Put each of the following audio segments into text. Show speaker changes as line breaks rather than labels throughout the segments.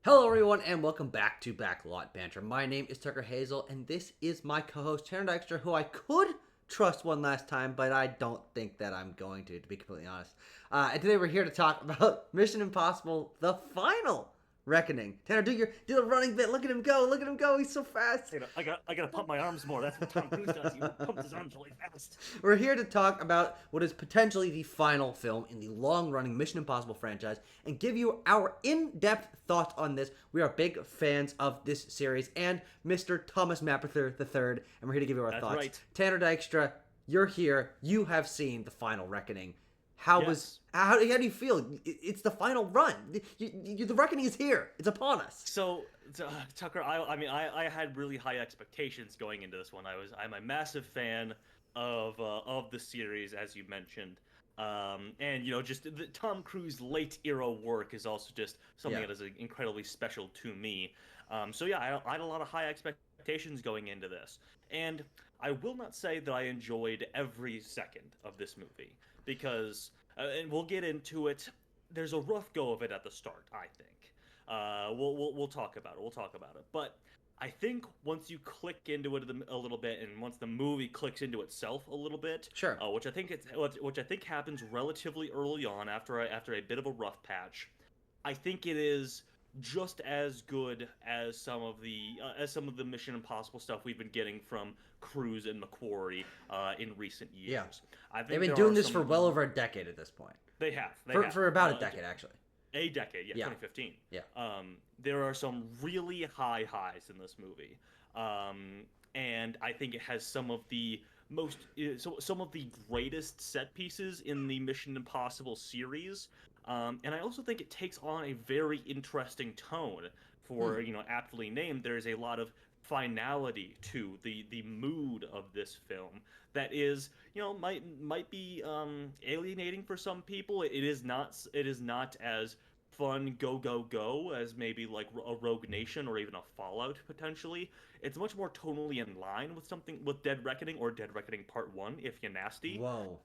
Hello, everyone, and welcome back to Backlot Banter. My name is Tucker Hazel, and this is my co-host, Tanner Dykstra, who I could trust one last time, but I don't think that I'm going to be completely honest. And today we're here to talk about Mission Impossible: The Final Reckoning. Tanner, do the running bit. Look at him go! Look at him go! He's so fast.
I gotta pump my arms more. That's what Tom Cruise does. He pumps his arms really fast.
We're here to talk about what is potentially the final film in the long-running Mission Impossible franchise and give you our in-depth thoughts on this. We are big fans of this series and Mr. Thomas Mapother III, and we're here to give you our
That's
thoughts.
right.
Tanner Dykstra, you're here. You have seen the final reckoning. How do you feel? It's the final run. The reckoning is here. It's upon us.
So, Tucker, I had really high expectations going into this one. I'm a massive fan of the series, as you mentioned. And just the Tom Cruise late era work is also just something that is incredibly special to me. I had a lot of high expectations going into this, and I will not say that I enjoyed every second of this movie because, and we'll get into it. There's a rough go of it at the start, I think. We'll talk about it. We'll talk about it, but I think once you click into it a little bit, and once the movie clicks into itself a little bit,
Sure.
which I think happens relatively early on after a bit of a rough patch, I think it is just as good as some of the Mission Impossible stuff we've been getting from Cruise and McQuarrie in recent years.
Yeah.
I think
They've been doing this for well over a decade at this point.
They have.
For about a decade, actually.
A decade,
Yeah.
2015.
Yeah.
There are some really high highs in this movie, and I think it has some of the greatest set pieces in the Mission Impossible series, and I also think it takes on a very interesting tone. For aptly named, there's a lot of finality to the mood of this film that is might be alienating for some people. It is not as fun go as maybe like a Rogue Nation or even a Fallout potentially. It's much more tonally in line with something with Dead Reckoning or Dead Reckoning Part 1 if you're nasty.
Whoa.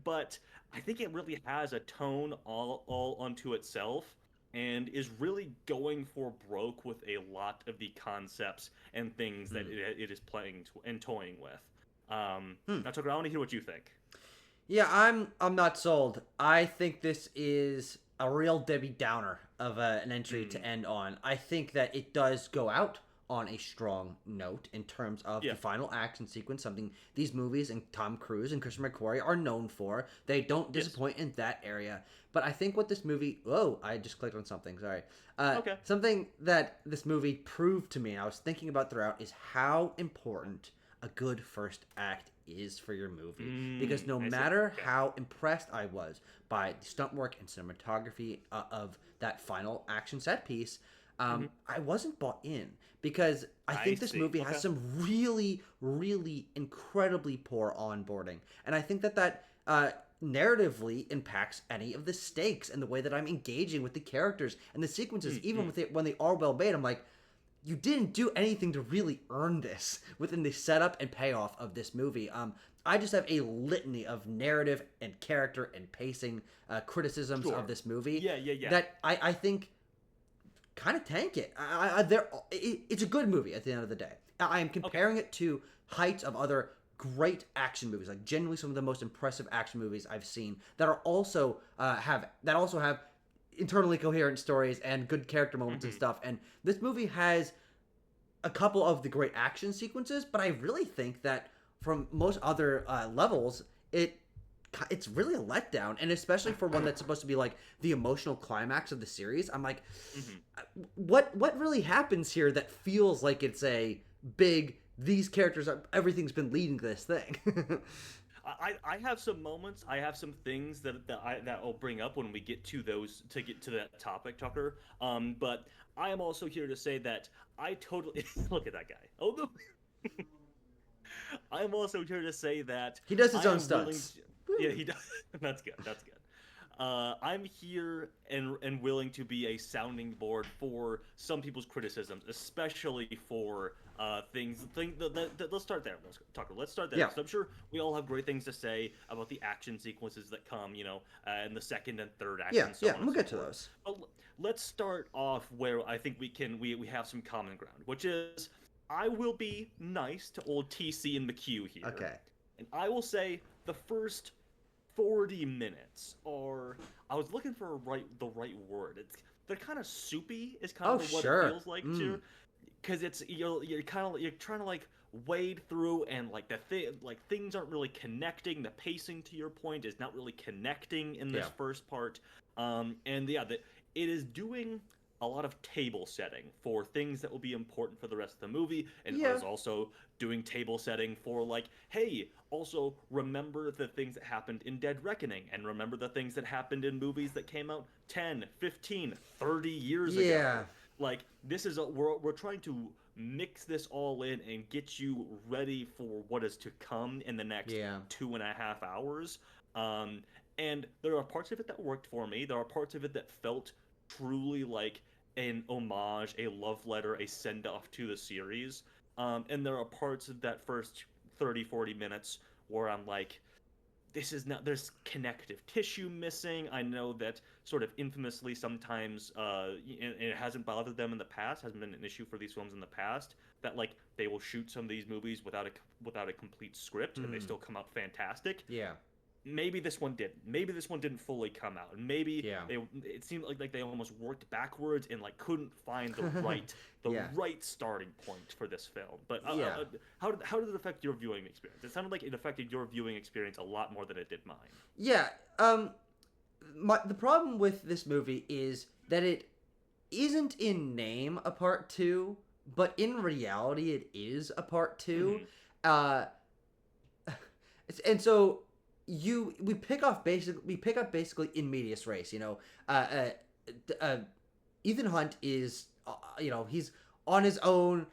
But I think it really has a tone all unto itself and is really going for broke with a lot of the concepts and things that it is playing and toying with. Now, Tucker, I want to hear what you think.
Yeah, I'm not sold. I think this is a real Debbie Downer of an entry to end on. I think that it does go out on a strong note in terms of the final action sequence, something these movies and Tom Cruise and Christopher McQuarrie are known for. They don't disappoint in that area. But I think what this movie... Whoa, I just clicked on something, sorry.
Okay.
Something that this movie proved to me, I was thinking about throughout, is how important a good first act is for your movie. Because no matter how impressed I was by the stunt work and cinematography of that final action set piece, I wasn't bought in because I think this movie has some really, really incredibly poor onboarding. And I think that narratively impacts any of the stakes and the way that I'm engaging with the characters and the sequences, even with it when they are well made. I'm like, you didn't do anything to really earn this within the setup and payoff of this movie. I just have a litany of narrative and character and pacing criticisms of this movie.
Yeah.
That I think kind of tank it. It's a good movie at the end of the day. I am comparing it to heights of other great action movies, like genuinely some of the most impressive action movies I've seen that are also have internally coherent stories and good character moments and stuff. And this movie has a couple of the great action sequences, but I really think that from most other levels, it's really a letdown, and especially for one that's supposed to be like the emotional climax of the series. I'm like, what really happens here that feels like it's a big, these characters are, everything's been leading to this thing.
I have some moments. I have some things that I'll bring up when we get to that topic, Tucker. But I am also here to say that I totally look at that guy. Oh no. I'm also here to say that
he does his own stunts.
Yeah, he does. That's good. I'm here and willing to be a sounding board for some people's criticisms, especially for things. Let's start there. Let's start there.
Yeah.
'Cause I'm sure we all have great things to say about the action sequences that come, in the second and third acts.
Yeah,
and so
yeah,
on and
we'll
so
get to
forth.
those.
But let's start off where I think we have some common ground, which is I will be nice to old TC and McHugh here.
Okay.
And I will say the first 40 minutes are, I was looking for the right word. They're kind of soupy is kind of what
sure.
it feels like too, because it's you're trying to like wade through, and like things aren't really connecting. The pacing, to your point, is not really connecting in this first part. And yeah, it is doing a lot of table setting for things that will be important for the rest of the movie, and it is also doing table setting for like, hey, also remember the things that happened in Dead Reckoning, and remember the things that happened in movies that came out 10, 15, 30 years ago. Like, this is we're trying to mix this all in and get you ready for what is to come in the next 2.5 hours. And there are parts of it that worked for me. There are parts of it that felt truly like an homage, a love letter, a send-off to the series. And there are parts of that first 30, 40 minutes where I'm like, there's connective tissue missing. I know that sort of infamously sometimes, it hasn't bothered them in the past, hasn't been an issue for these films in the past, that like they will shoot some of these movies without a complete script and they still come out fantastic.
Yeah.
Maybe this one didn't. Maybe this one didn't fully come out, and maybe it seemed like they almost worked backwards and like couldn't find the right starting point for this film. But how did it affect your viewing experience? It sounded like it affected your viewing experience a lot more than it did mine.
Yeah. The problem with this movie is that it isn't in name a part 2, but in reality it is a part 2. And so we pick up basically in medias res. Ethan Hunt is he's on his own.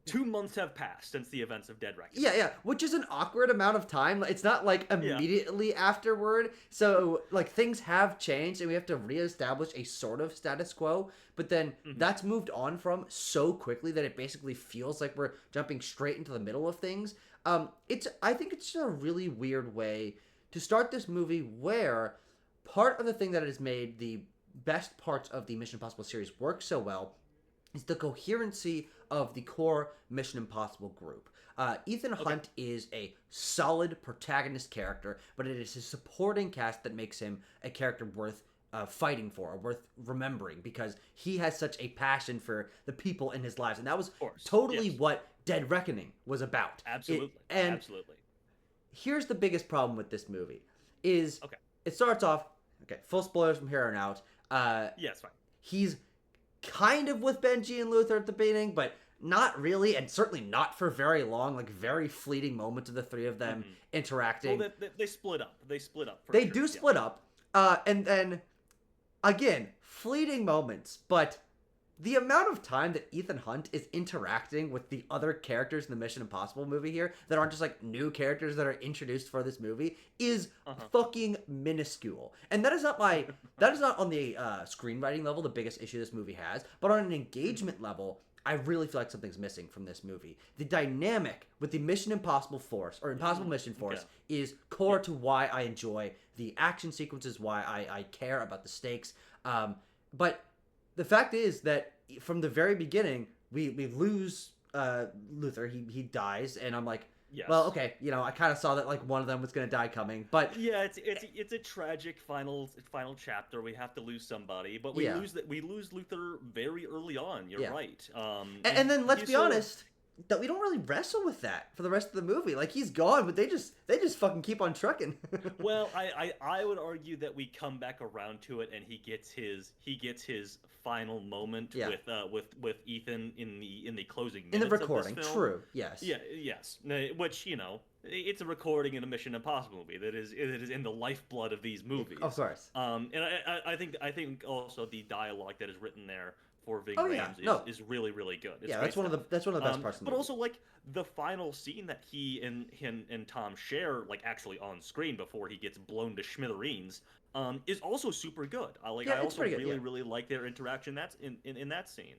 2 months have passed since the events of Dead Reckoning.
Yeah, which is an awkward amount of time. It's not like immediately afterward. So like things have changed and we have to reestablish a sort of status quo. But then that's moved on from so quickly that it basically feels like we're jumping straight into the middle of things. I think it's just a really weird way to start this movie where part of the thing that has made the best parts of the Mission Impossible series work so well is the coherency of the core Mission Impossible group. Ethan Hunt is a solid protagonist character, but it is his supporting cast that makes him a character worth fighting for, or worth remembering, because he has such a passion for the people in his lives. And that was totally what Dead Reckoning was about.
Absolutely. Absolutely.
Here's the biggest problem with this movie is it starts off, full spoilers from here on out.
It's fine.
He's kind of with Benji and Luther at the beginning, but not really, and certainly not for very long, like very fleeting moments of the three of them interacting.
Well, they split up. They split up.
They do split up. And then, again, fleeting moments, but the amount of time that Ethan Hunt is interacting with the other characters in the Mission Impossible movie here that aren't just like new characters that are introduced for this movie is fucking minuscule. And that is not on the screenwriting level the biggest issue this movie has, but on an engagement level, I really feel like something's missing from this movie. The dynamic with the Mission Impossible Force, or Impossible Mission Force, is core to why I enjoy the action sequences, why I care about the stakes. But the fact is that from the very beginning, we lose Luther. He dies, and I'm like, well, okay, I kind of saw that like one of them was gonna die coming, but
it's a tragic final chapter. We have to lose somebody, but we lose Luther very early on. You're right.
And then let's be honest, that we don't really wrestle with that for the rest of the movie. Like, he's gone, but they just fucking keep on trucking.
Well, I would argue that we come back around to it, and he gets his final moment with Ethan in the closing minutes
in the recording.
Of this film.
True. Yes.
Yeah. Yes. Which it's a recording in a Mission Impossible movie that is in the lifeblood of these movies.
Of course.
And I think also the dialogue that is written there for Ving Rhames is really, really good. It's
that's one of the best parts of the movie.
But also, like, the final scene that he and Tom share, like, actually on screen before he gets blown to smithereens, is also super good.
Yeah,
I
it's
also
pretty good.
really
Yeah.
really like their interaction that's in that scene.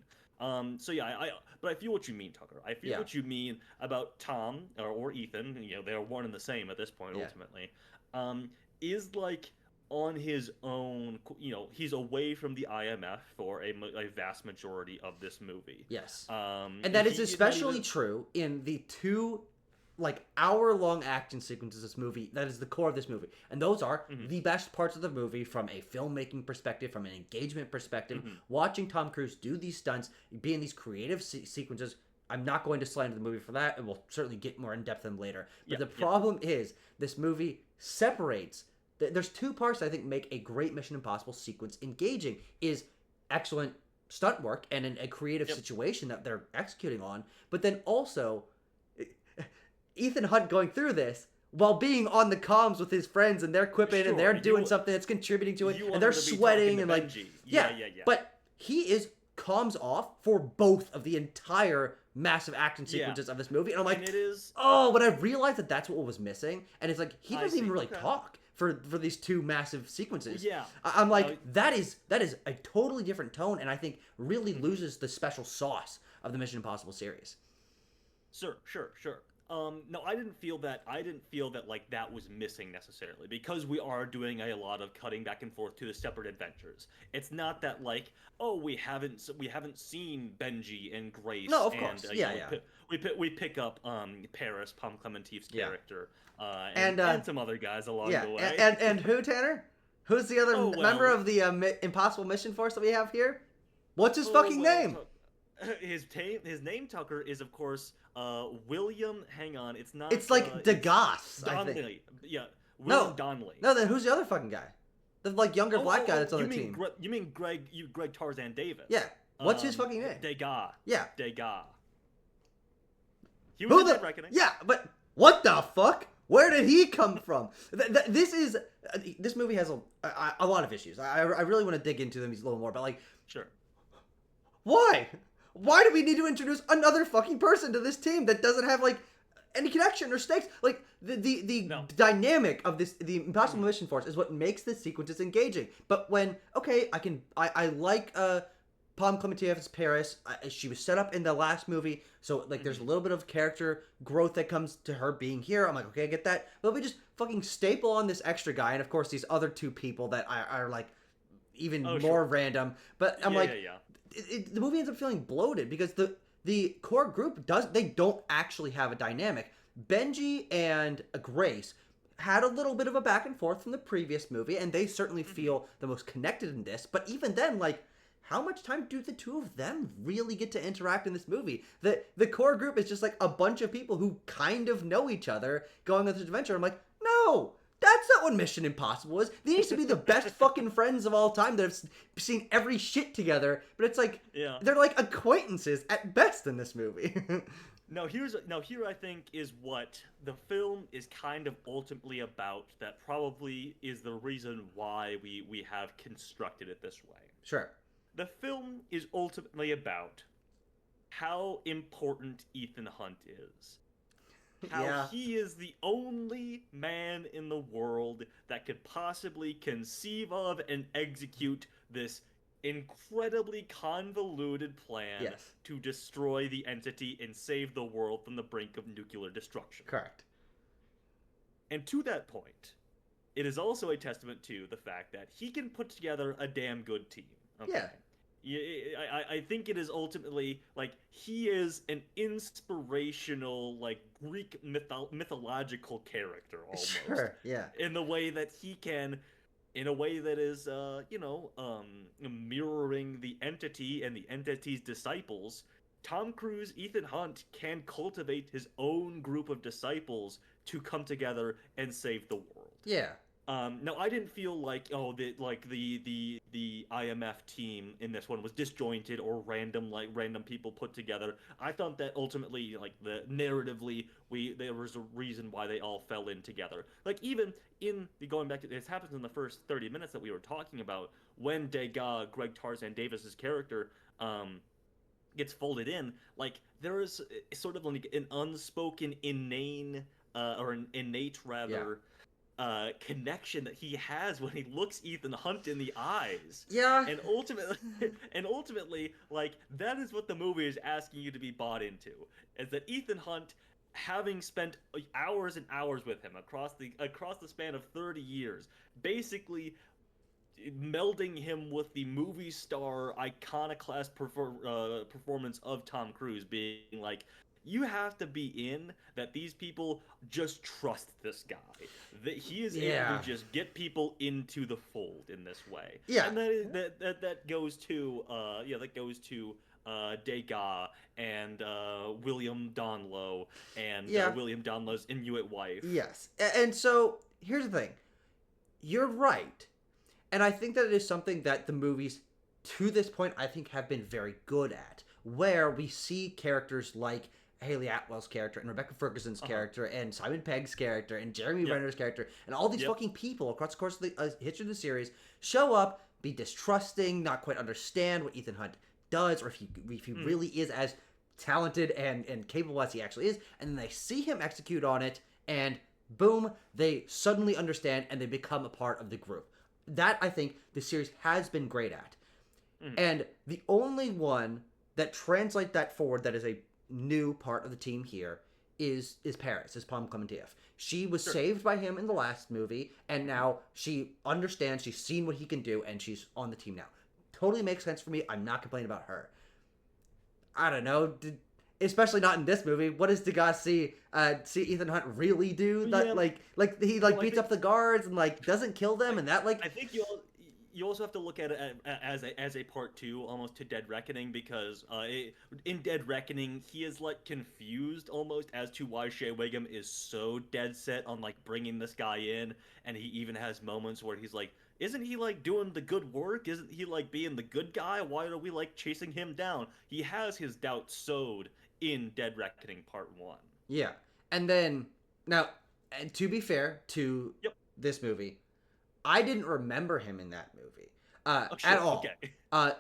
So yeah, but I feel what you mean, Tucker. I feel
Yeah.
what you mean about Tom or Ethan. You know, they're one and the same at this point
Yeah.
ultimately. Is like on his own. You know, he's away from the IMF for a vast majority of this movie.
Yes. And that is
He's not
especially
even.
true in the two like hour-long action sequences of this movie that is the core of this movie. And those are
Mhm,
the best parts of the movie from a filmmaking perspective, from an engagement perspective.
mhm.
Watching Tom Cruise do these stunts, be in these creative sequences. I'm not going to slander the movie for that, and we'll certainly get more in depth in them later. But
Yeah,
the
yeah.
problem is this movie separates. There's two parts that I think make a great Mission Impossible sequence engaging. Is excellent stunt work and a creative
Yep.
situation that they're executing on, but then also Ethan Hunt going through this while being on the comms with his friends and they're quipping and
Sure.
they're doing something that's contributing to it
You
and
want
they're
him to be talking
sweating
to
and like
Benji.
yeah,
Yeah.
but he is comms off for both of the entire massive action
Yeah.
sequences of this movie and I'm like
And it is.
oh, but I realized that that's what was missing and it's like he
I
doesn't even
see.
really
Okay.
talk for these two massive sequences.
Yeah.
I'm like
Uh,
that is a totally different tone and I think really loses the special sauce of the Mission Impossible series.
Sure. No, I didn't feel that. I didn't feel that like that was missing necessarily because we are doing a lot of cutting back and forth to the separate adventures. It's not that like, oh, we haven't seen Benji and Grace.
No, of
and,
course.
You
Yeah,
know,
yeah.
we pick up Paris, Pom Clementieff's
Yeah.
character,
And,
and some other guys along
Yeah,
the way.
and who, Tanner? Who's the other
Oh
member
well.
of the Impossible Mission Force that we have here? What's his
Oh
fucking
well.
name?
His name Tucker is of course William. Hang on, it's not.
It's like
It's
Degas, I think.
Donnelly. Yeah,
No.
William Donnelly.
No, then who's the other fucking guy? The like younger black guy that's on
you
the
mean
team.
You mean Greg Tarzan Davis?
Yeah. What's his fucking name?
Degas.
Yeah.
Degas. He
Who
was in
the?
Dead Reckoning.
Yeah, but what the fuck? Where did he come from? This movie has a lot of issues. I really want to dig into them a little more, but like,
Sure.
why? Why do we need to introduce another fucking person to this team that doesn't have like any connection or stakes? Like the
No.
dynamic of the Impossible Mission Force is what makes the sequences engaging. But when I like Pom Klementieff's Paris. She was set up in the last movie, so like there's a little bit of character growth that comes to her being here. I'm like, okay, I get that. But we just fucking staple on this extra guy, and of course these other two people that are like even more
Sure.
random. But I'm like,
Yeah.
the movie ends up feeling bloated because the core group don't actually have a dynamic. Benji and Grace had a little bit of a back and forth from the previous movie, and they certainly feel the most connected in this. But even then, like, how much time do the two of them really get to interact in this movie? The core group is just like a bunch of people who kind of know each other going on this adventure. I'm like, no, that's not what Mission Impossible is. They used to be the best fucking friends of all time that have seen every shit together. But it's like,
Yeah.
they're like acquaintances at best in this movie.
Here I think is what the film is kind of ultimately about. That probably is the reason why we have constructed it this way.
Sure.
The film is ultimately about how important Ethan Hunt is. How
Yeah.
he is the only man in the world that could possibly conceive of and execute this incredibly convoluted plan
Yes.
to destroy the entity and save the world from the brink of nuclear destruction.
Correct.
And to that point, it is also a testament to the fact that he can put together a damn good team. Okay?
Yeah.
I think it is ultimately like he is an inspirational like Greek mythological character almost
Sure. Yeah.
in the way that he can, in a way that is mirroring the entity and the entity's disciples. Tom Cruise, Ethan Hunt can cultivate his own group of disciples to come together and save the world.
Yeah.
No, I didn't feel like the IMF team in this one was disjointed or random people put together. I thought that ultimately, like the narratively, there was a reason why they all fell in together. Like even in the going back to this happens in the first 30 minutes that we were talking about when Degas, Greg Tarzan Davis's character, gets folded in. Like there is sort of like an unspoken innate rather. connection that he has when he looks Ethan Hunt in the eyes.
Yeah.
And ultimately, like that is what the movie is asking you to be bought into. Is that Ethan Hunt, having spent hours and hours with him across the span of 30 years, basically melding him with the movie star iconoclast performance of Tom Cruise, being like, you have to be in that these people just trust this guy, that he is able to just get people into the fold in this way.
Yeah.
And that goes to Degas and William Donlow and William Donlow's Inuit wife.
Yes. And so here's the thing. You're right. And I think that it is something that the movies, to this point, I think have been very good at, where we see characters like Hayley Atwell's character and Rebecca Ferguson's character and Simon Pegg's character and Jeremy Renner's character and all these fucking people across the course of the history of the series show up, be distrusting, not quite understand what Ethan Hunt does, or if he really is as talented and capable as he actually is, and then they see him execute on it, and boom, they suddenly understand and they become a part of the group. That, I think, the series has been great at. And the only one that translates that forward that is a new part of the team here is Paris, is Pom Klementieff. She was saved by him in the last movie, and now she understands, she's seen what he can do, and she's on the team now. Totally makes sense for me. I'm not complaining about her. I don't know, especially not in this movie. What does Degas see Ethan Hunt really do? That he beats up the guards and doesn't kill them, and that
I think you also have to look at it as a part two, almost to Dead Reckoning, because in Dead Reckoning he is confused almost as to why Shea Wiggum is so dead set on bringing this guy in, and he even has moments where he's like, isn't he doing the good work? Isn't he being the good guy? Why are we chasing him down? He has his doubts sowed in Dead Reckoning Part 1.
Yeah. And then now, and to be fair to this movie, I didn't remember him in that movie at all. Okay.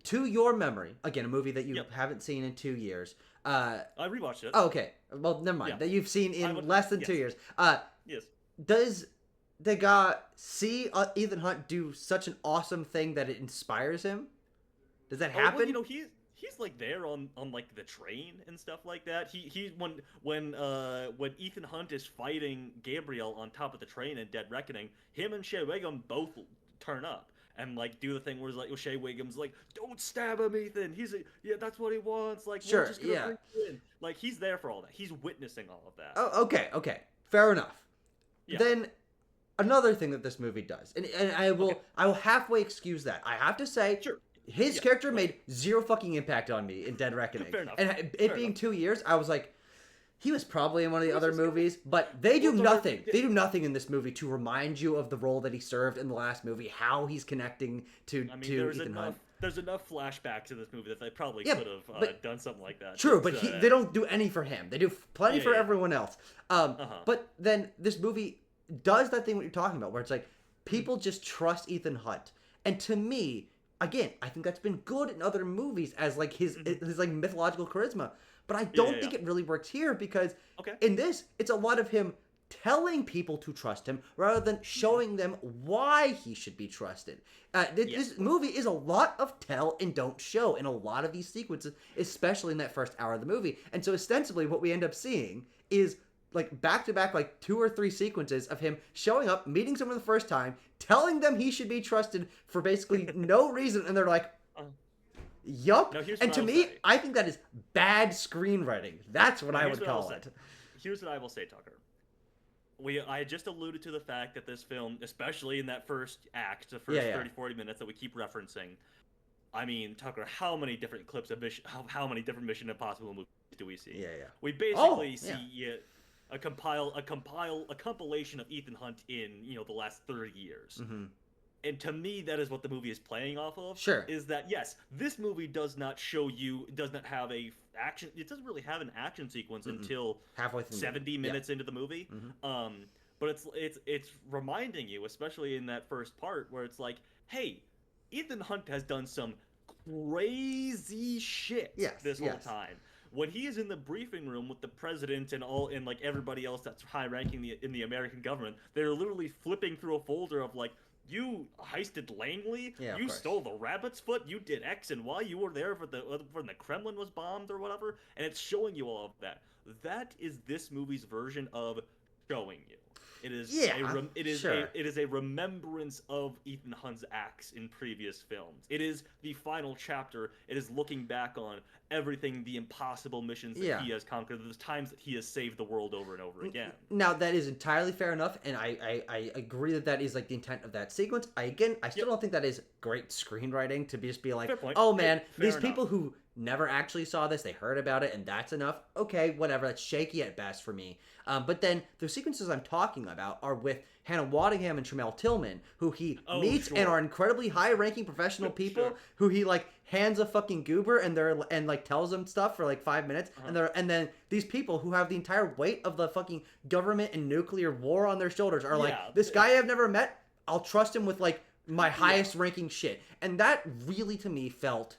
To your memory, again, a movie that you haven't seen in 2 years.
I rewatched it.
Oh, okay. Well, never mind. That you've seen in less than 2 years.
Yes.
Does the guy see Ethan Hunt do such an awesome thing that it inspires him? Does that happen?
Well, he's there on the train and stuff like that. He when Ethan Hunt is fighting Gabriel on top of the train in Dead Reckoning, him and Shea Wiggum both turn up and do the thing where Shea Wiggum's don't stab him, Ethan. That's what he wants.
Sure,
we're just gonna bring you in. He's there for all that. He's witnessing all of that.
Oh, okay, fair enough. Yeah. Then another thing that this movie does, and I will halfway excuse that. I have to say,
sure.
His character made zero fucking impact on me in Dead Reckoning.
Fair enough.
And it being 2 years, I was like, he was probably in one of the other movies, but they do nothing. They do nothing in this movie to remind you of the role that he served in the last movie, how he's connecting to Ethan Hunt.
There's enough flashbacks in this movie that they probably could have done something like that.
True, but they don't do any for him. They do plenty for everyone else. But then this movie does that thing what you're talking about, where it's people just trust Ethan Hunt. And to me, again, I think that's been good in other movies as his mythological charisma, but I don't think it really works here because in this it's a lot of him telling people to trust him rather than showing them why he should be trusted. This movie is a lot of tell and don't show in a lot of these sequences, especially in that first hour of the movie. And so ostensibly what we end up seeing is back-to-back 2 or 3 sequences of him showing up, meeting someone the first time, telling them he should be trusted for basically no reason, and they're like, yup. And to me, I think that is bad screenwriting. That's what I would call it.
Here's what I will say, Tucker. I just alluded to the fact that this film, especially in that first act, the first 30-40 minutes that we keep referencing, I mean, Tucker, how many different clips of how many different Mission Impossible movies do we see?
Yeah.
We basically see a compilation of Ethan Hunt in the last 30 years.
Mm-hmm.
And to me, that is what the movie is playing off of.
Sure.
Is that yes, this movie does not have a action. It doesn't really have an action sequence until
halfway through
70 minutes into the movie.
Mm-hmm.
But it's reminding you, especially in that first part, where it's hey, Ethan Hunt has done some crazy shit this whole time. when he is in the briefing room with the president and like everybody else that's high ranking in the American government, they're literally flipping through a folder of like, you heisted Langley,
Yeah,
you stole the rabbit's foot, you did X and Y, you were there for when the Kremlin was bombed or whatever, and it's showing you all of that. That is this movie's version of showing you. It is it is a remembrance of Ethan Hunt's acts in previous films. It is the final chapter. It is looking back on everything, the impossible missions that he has conquered, the times that he has saved the world over and over again.
Now, that is entirely fair enough, and I agree that is like the intent of that sequence. I still don't think that is great screenwriting to just be like, oh man, these people who never actually saw this, they heard about it, and that's enough. Okay, whatever, that's shaky at best for me. But then the sequences I'm talking about are with Hannah Waddingham and Tremel Tillman, who he meets and are incredibly high-ranking professional people who he like hands a fucking goober and like tells them stuff for like 5 minutes, and then these people who have the entire weight of the fucking government and nuclear war on their shoulders are like, this guy I've never met, I'll trust him with like my highest ranking shit. And that really to me felt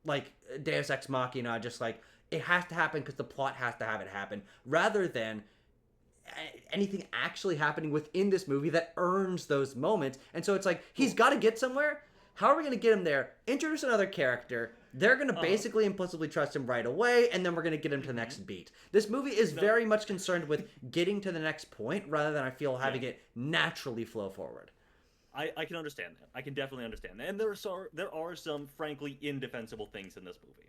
like Deus Ex Machina, just like it has to happen because the plot has to have it happen, rather than anything actually happening within this movie that earns those moments. And so it's like, he's got to get somewhere. How are we going to get him there? Introduce another character. They're going to basically implicitly trust him right away, and then we're going to get him to the next beat. This movie is very much concerned with getting to the next point rather than, I feel, having it naturally flow forward.
I can understand that. I can definitely understand that. And there are some, frankly, indefensible things in this movie.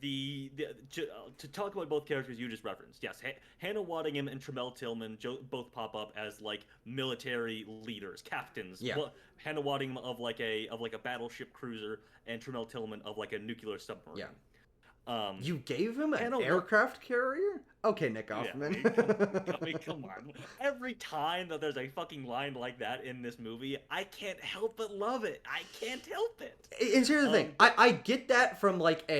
To talk about both characters you just referenced, yes, Hannah Waddingham and Tremel Tillman both pop up as like military leaders, captains.
Yeah.
Hannah Waddingham of like a battleship cruiser, and Tremel Tillman of like a nuclear submarine.
Yeah. You gave him an aircraft carrier? Okay, Nick Offerman.
Yeah, I mean, come on. Every time that there's a fucking line like that in this movie, I can't help but love it. I can't help it.
And here's the thing. I get that from like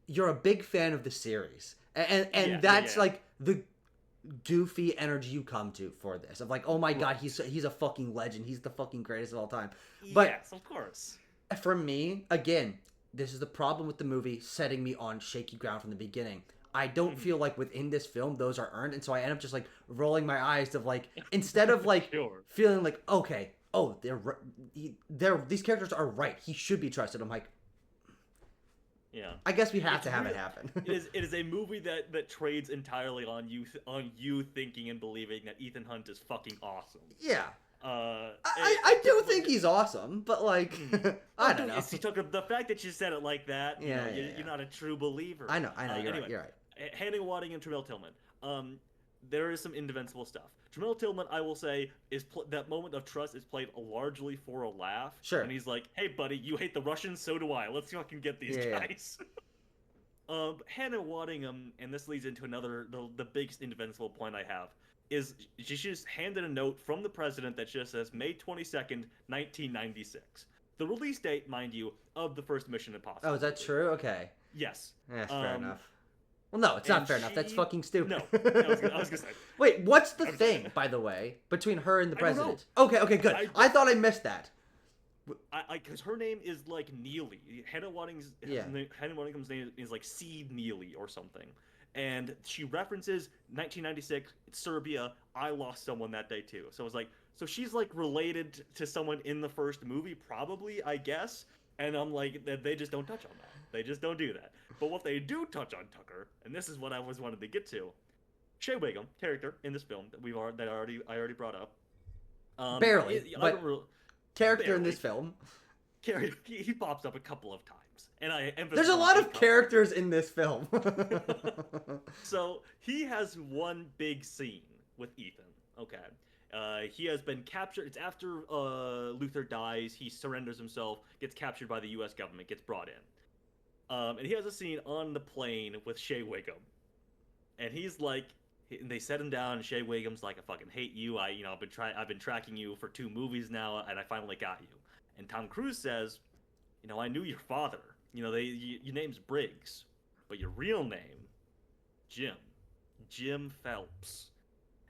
you're a big fan of the series. And that's like the goofy energy you come to for this. Of like, oh my god, he's a fucking legend. He's the fucking greatest of all time. But
yes, of course.
For me, again, this is the problem with the movie setting me on shaky ground from the beginning. I don't feel like within this film those are earned, and so I end up just like rolling my eyes of like, instead of like feeling like, okay, these characters are right, he should be trusted. I'm like, I guess we have to have it happen.
It is a movie that trades entirely on you thinking and believing that Ethan Hunt is fucking awesome.
Yeah. I do think he's awesome, but like, I don't know.
The fact that you said it like that, you're not a true believer.
I know, you're right.
Hannah Waddingham and Tremel Tillman. There is some indefensible stuff. Tremel Tillman, I will say, that moment of trust is played largely for a laugh.
Sure.
And he's like, hey buddy, you hate the Russians, so do I. Let's fucking get these guys. Hannah Waddingham, and this leads into the biggest indefensible point I have, is she just handed a note from the president that just says May 22nd, 1996. The release date, mind you, of the first Mission Impossible.
Oh, is that true? Okay.
Yes.
That's fair enough. Well, no, it's not fair enough. That's fucking stupid.
No, I was gonna say.
Wait, what's the thing, by the way, between her and the president? Okay, good. I thought I missed that.
Because her name is like Neely. Hannah Waddingham's name is like C. Neely or something. And she references 1996, Serbia. I lost someone that day too. So it was like, so she's like related to someone in the first movie, probably, I guess. And I'm like, they just don't touch on that. They just don't do that. But what they do touch on, Tucker, and this is what I always wanted to get to, Shea Wiggum, character in this film that I already brought up.
Barely, but character in this film.
He pops up a couple of times, and I emphasize.
There's a lot of characters in this film.
So he has one big scene with Ethan. Okay. He has been captured. It's after Luther dies. He surrenders himself, gets captured by the U.S. government, gets brought in. And he has a scene on the plane with Shea Wiggum. And he's like, and they set him down, and Shea Wiggum's like, I fucking hate you. I've been tracking you for 2 movies now, and I finally got you. And Tom Cruise says, I knew your father. Your name's Briggs, but your real name, Jim Phelps.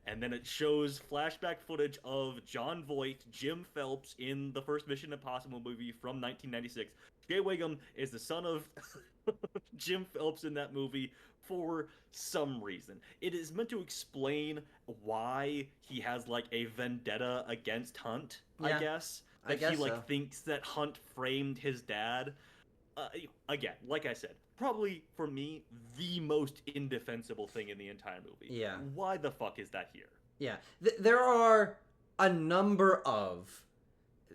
And then it shows flashback footage of John Voight, Jim Phelps, in the first Mission Impossible movie from 1996. Shea Wiggum is the son of Jim Phelps in that movie for some reason. It is meant to explain why he has like a vendetta against Hunt, I
Yeah,
guess.
I
That he
guess
like
so.
thinks that Hunt framed his dad. Again, like I said, probably for me the most indefensible thing in the entire movie.
Yeah.
Why the fuck is that here?
Yeah. There are a number of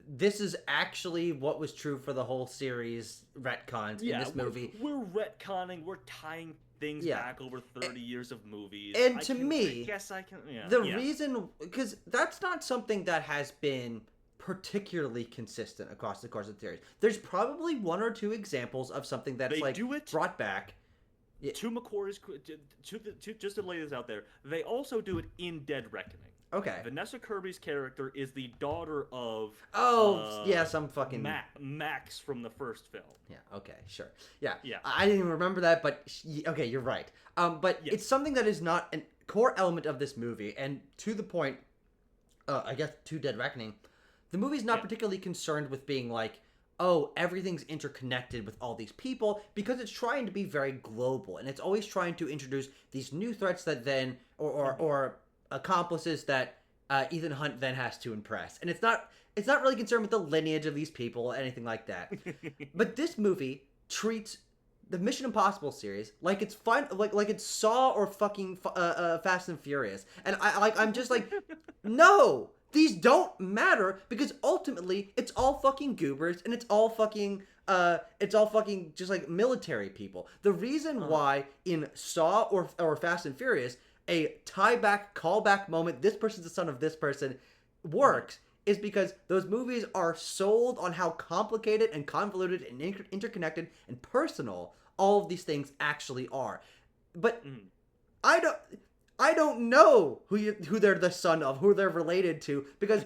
this is actually what was true for the whole series retcons in this movie.
We're retconning, we're tying things
Yeah.
back over 30 years of movies.
And to me,
I guess I can. Yeah,
the reason, because that's not something that has been particularly consistent across the course of the series. There's probably one or two examples of something that's
They
like
do it
brought back.
to McQuarrie's, just to lay this out there, they also do it in Dead Reckoning.
Okay.
Vanessa Kirby's character is the daughter of
some fucking
Max from the first film.
Yeah. Okay. Sure. Yeah.
Yeah.
I didn't even remember that, but okay, you're right. But
Yes.
it's something that is not a core element of this movie, and to the point, I guess to Dead Reckoning, the movie's not particularly concerned with being like, oh, everything's interconnected with all these people, because it's trying to be very global, and it's always trying to introduce these new threats that then or accomplices that Ethan Hunt then has to impress, and it's not really concerned with the lineage of these people or anything like that. But this movie treats the Mission Impossible series like it's fun, like it's Saw or fucking Fast and Furious, and I'm just like, no, these don't matter, because ultimately it's all fucking goobers, and it's all fucking just like military people. The reason why in Saw or Fast and Furious a tie-back, callback moment, this person's the son of this person, works, is because those movies are sold on how complicated and convoluted and interconnected and personal all of these things actually are. But I don't know who they're the son of, who they're related to, because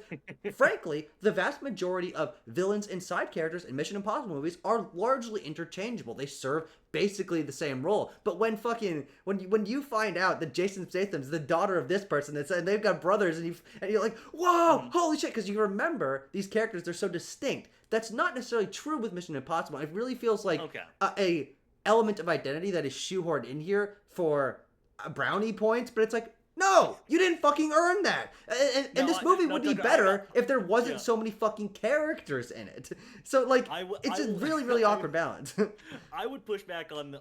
frankly, the vast majority of villains and side characters in Mission Impossible movies are largely interchangeable. They serve basically the same role. But when you find out that Jason Statham's the daughter of this person, and they've got brothers, and you're like, whoa, holy shit, because you remember these characters, they're so distinct. That's not necessarily true with Mission Impossible. It really feels like a element of identity that is shoehorned in here for brownie points, but it's like, no, you didn't fucking earn that. And this movie would be better if there wasn't so many fucking characters in it. So like, it's a really, really awkward balance.
I would push back on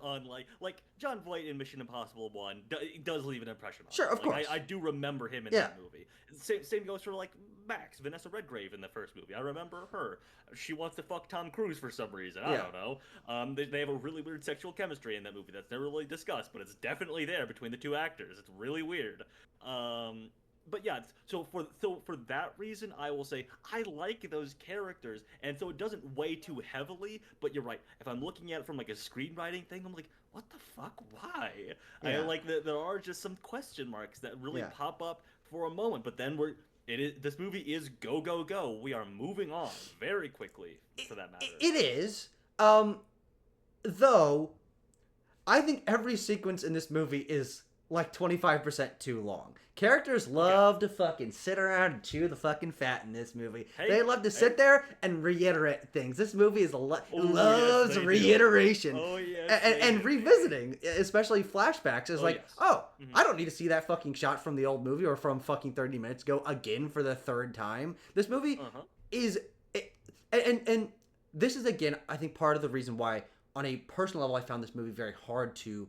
like John Voight in Mission Impossible 1 does leave an impression on me.
Of course.
I do remember him in that movie. Same goes for like Max, Vanessa Redgrave in the first movie. I remember her. She wants to fuck Tom Cruise for some reason. I don't know. They have a really weird sexual chemistry in that movie that's never really discussed, but it's definitely there between the two actors. It's really weird. But yeah, so for that reason, I will say I like those characters, and so it doesn't weigh too heavily. But you're right. If I'm looking at it from like a screenwriting thing, I'm like, what the fuck? Why? I like that there are just some question marks that really pop up for a moment, but then this movie is go go go. We are moving on very quickly, for that matter.
It is, though. I think every sequence in this movie is like 25% too long. Characters love to fucking sit around and chew the fucking fat in this movie. They love to sit there and reiterate things. This movie is loves reiteration. And revisiting, especially flashbacks, is I don't need to see that fucking shot from the old movie or from fucking 30 minutes ago again for the third time. This movie is... And this is, again, I think part of the reason why, on a personal level, I found this movie very hard to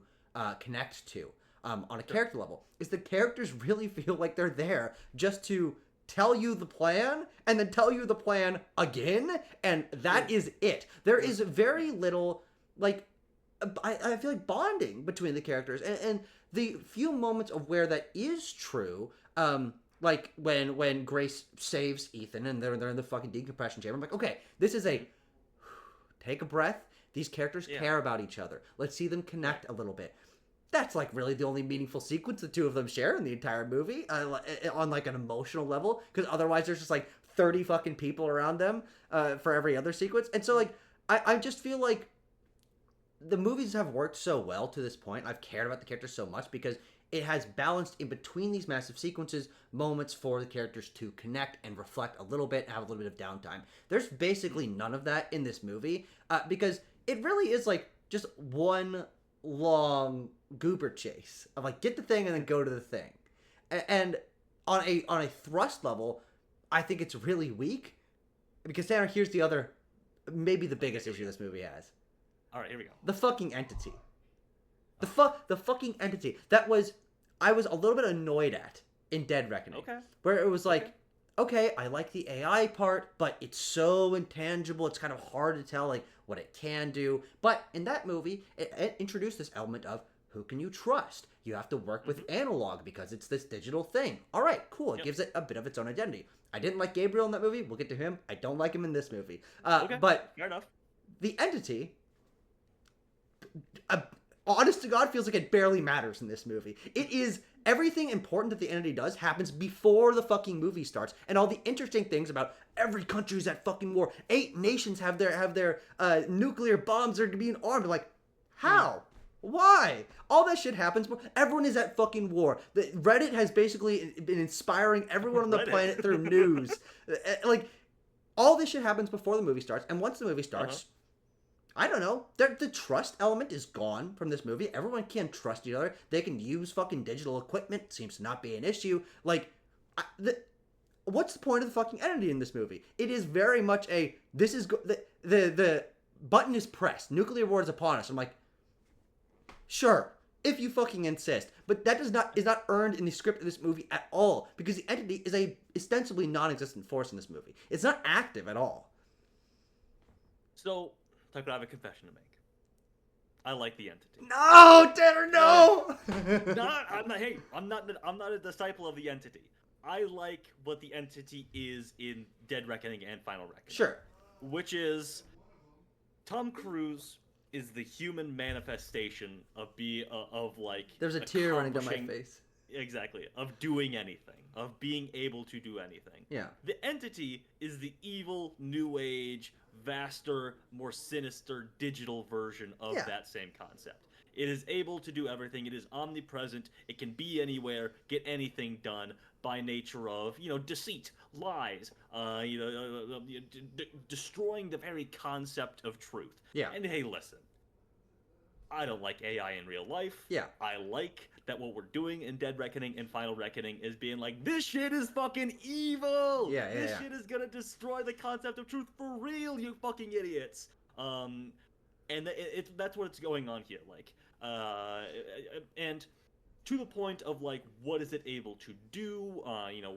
connect to. On a character level, is the characters really feel like they're there just to tell you the plan and then tell you the plan again, and that is it. There is very little, like, I feel like bonding between the characters, and the few moments of where that is true, like when Grace saves Ethan and they're in the fucking decompression chamber, I'm like, okay, this is a take a breath. These characters care about each other. Let's see them connect a little bit. That's like really the only meaningful sequence the two of them share in the entire movie on like an emotional level, because otherwise there's just like 30 fucking people around them for every other sequence. And so like I just feel like the movies have worked so well to this point. I've cared about the characters so much because it has balanced in between these massive sequences moments for the characters to connect and reflect a little bit and have a little bit of downtime. There's basically none of that in this movie because it really is like just one long goober chase of like get the thing and then go to the thing, and on a thrust level, I think it's really weak. Because Tanner, here's the other, maybe the biggest issue this movie has.
All right, here we go.
The fucking entity. The fucking entity. I was a little bit annoyed at in Dead Reckoning.
Okay.
Where it was like, okay, I like the AI part, but it's so intangible, it's kind of hard to tell like what it can do. But in that movie, it introduced this element of who can you trust? You have to work with analog because it's this digital thing. All right, cool. It gives it a bit of its own identity. I didn't like Gabriel in that movie. We'll get to him. I don't like him in this movie. But
fair enough.
The entity, honest to God, feels like it barely matters in this movie. It is everything important that the entity does happens before the fucking movie starts, and all the interesting things about every country's at fucking war. 8 nations have their nuclear bombs are being armed. Like, how? Why? All that shit happens. Everyone is at fucking war. Reddit has basically been inspiring everyone on the planet through news. Like, all this shit happens before the movie starts, and once the movie starts, I don't know, the trust element is gone from this movie. Everyone can trust each other. They can use fucking digital equipment. Seems to not be an issue. Like, what's the point of the fucking entity in this movie? It is very much the button is pressed. Nuclear war is upon us. I'm like, sure, if you fucking insist. But that is not earned in the script of this movie at all, because the entity is a ostensibly non-existent force in this movie. It's not active at all.
So, Tucker, I have a confession to make. I like the entity.
No, Tanner, no!
I'm not a disciple of the entity. I like what the entity is in Dead Reckoning and Final Reckoning.
Sure.
Which is Tom Cruise is the human manifestation of
there's a tear running down my face.
Exactly. Of doing anything. Of being able to do anything.
Yeah.
The entity is the evil, new age, vaster, more sinister digital version of that same concept. It is able to do everything. It is omnipresent. It can be anywhere, get anything done by nature of, deceit, lies, destroying the very concept of truth.
Yeah.
And hey, listen, I don't like AI in real life.
Yeah.
I like that what we're doing in Dead Reckoning and Final Reckoning is being like, this shit is fucking evil! This shit is gonna destroy the concept of truth for real, you fucking idiots! And that's what's going on here, like, and to the point of, like, what is it able to do,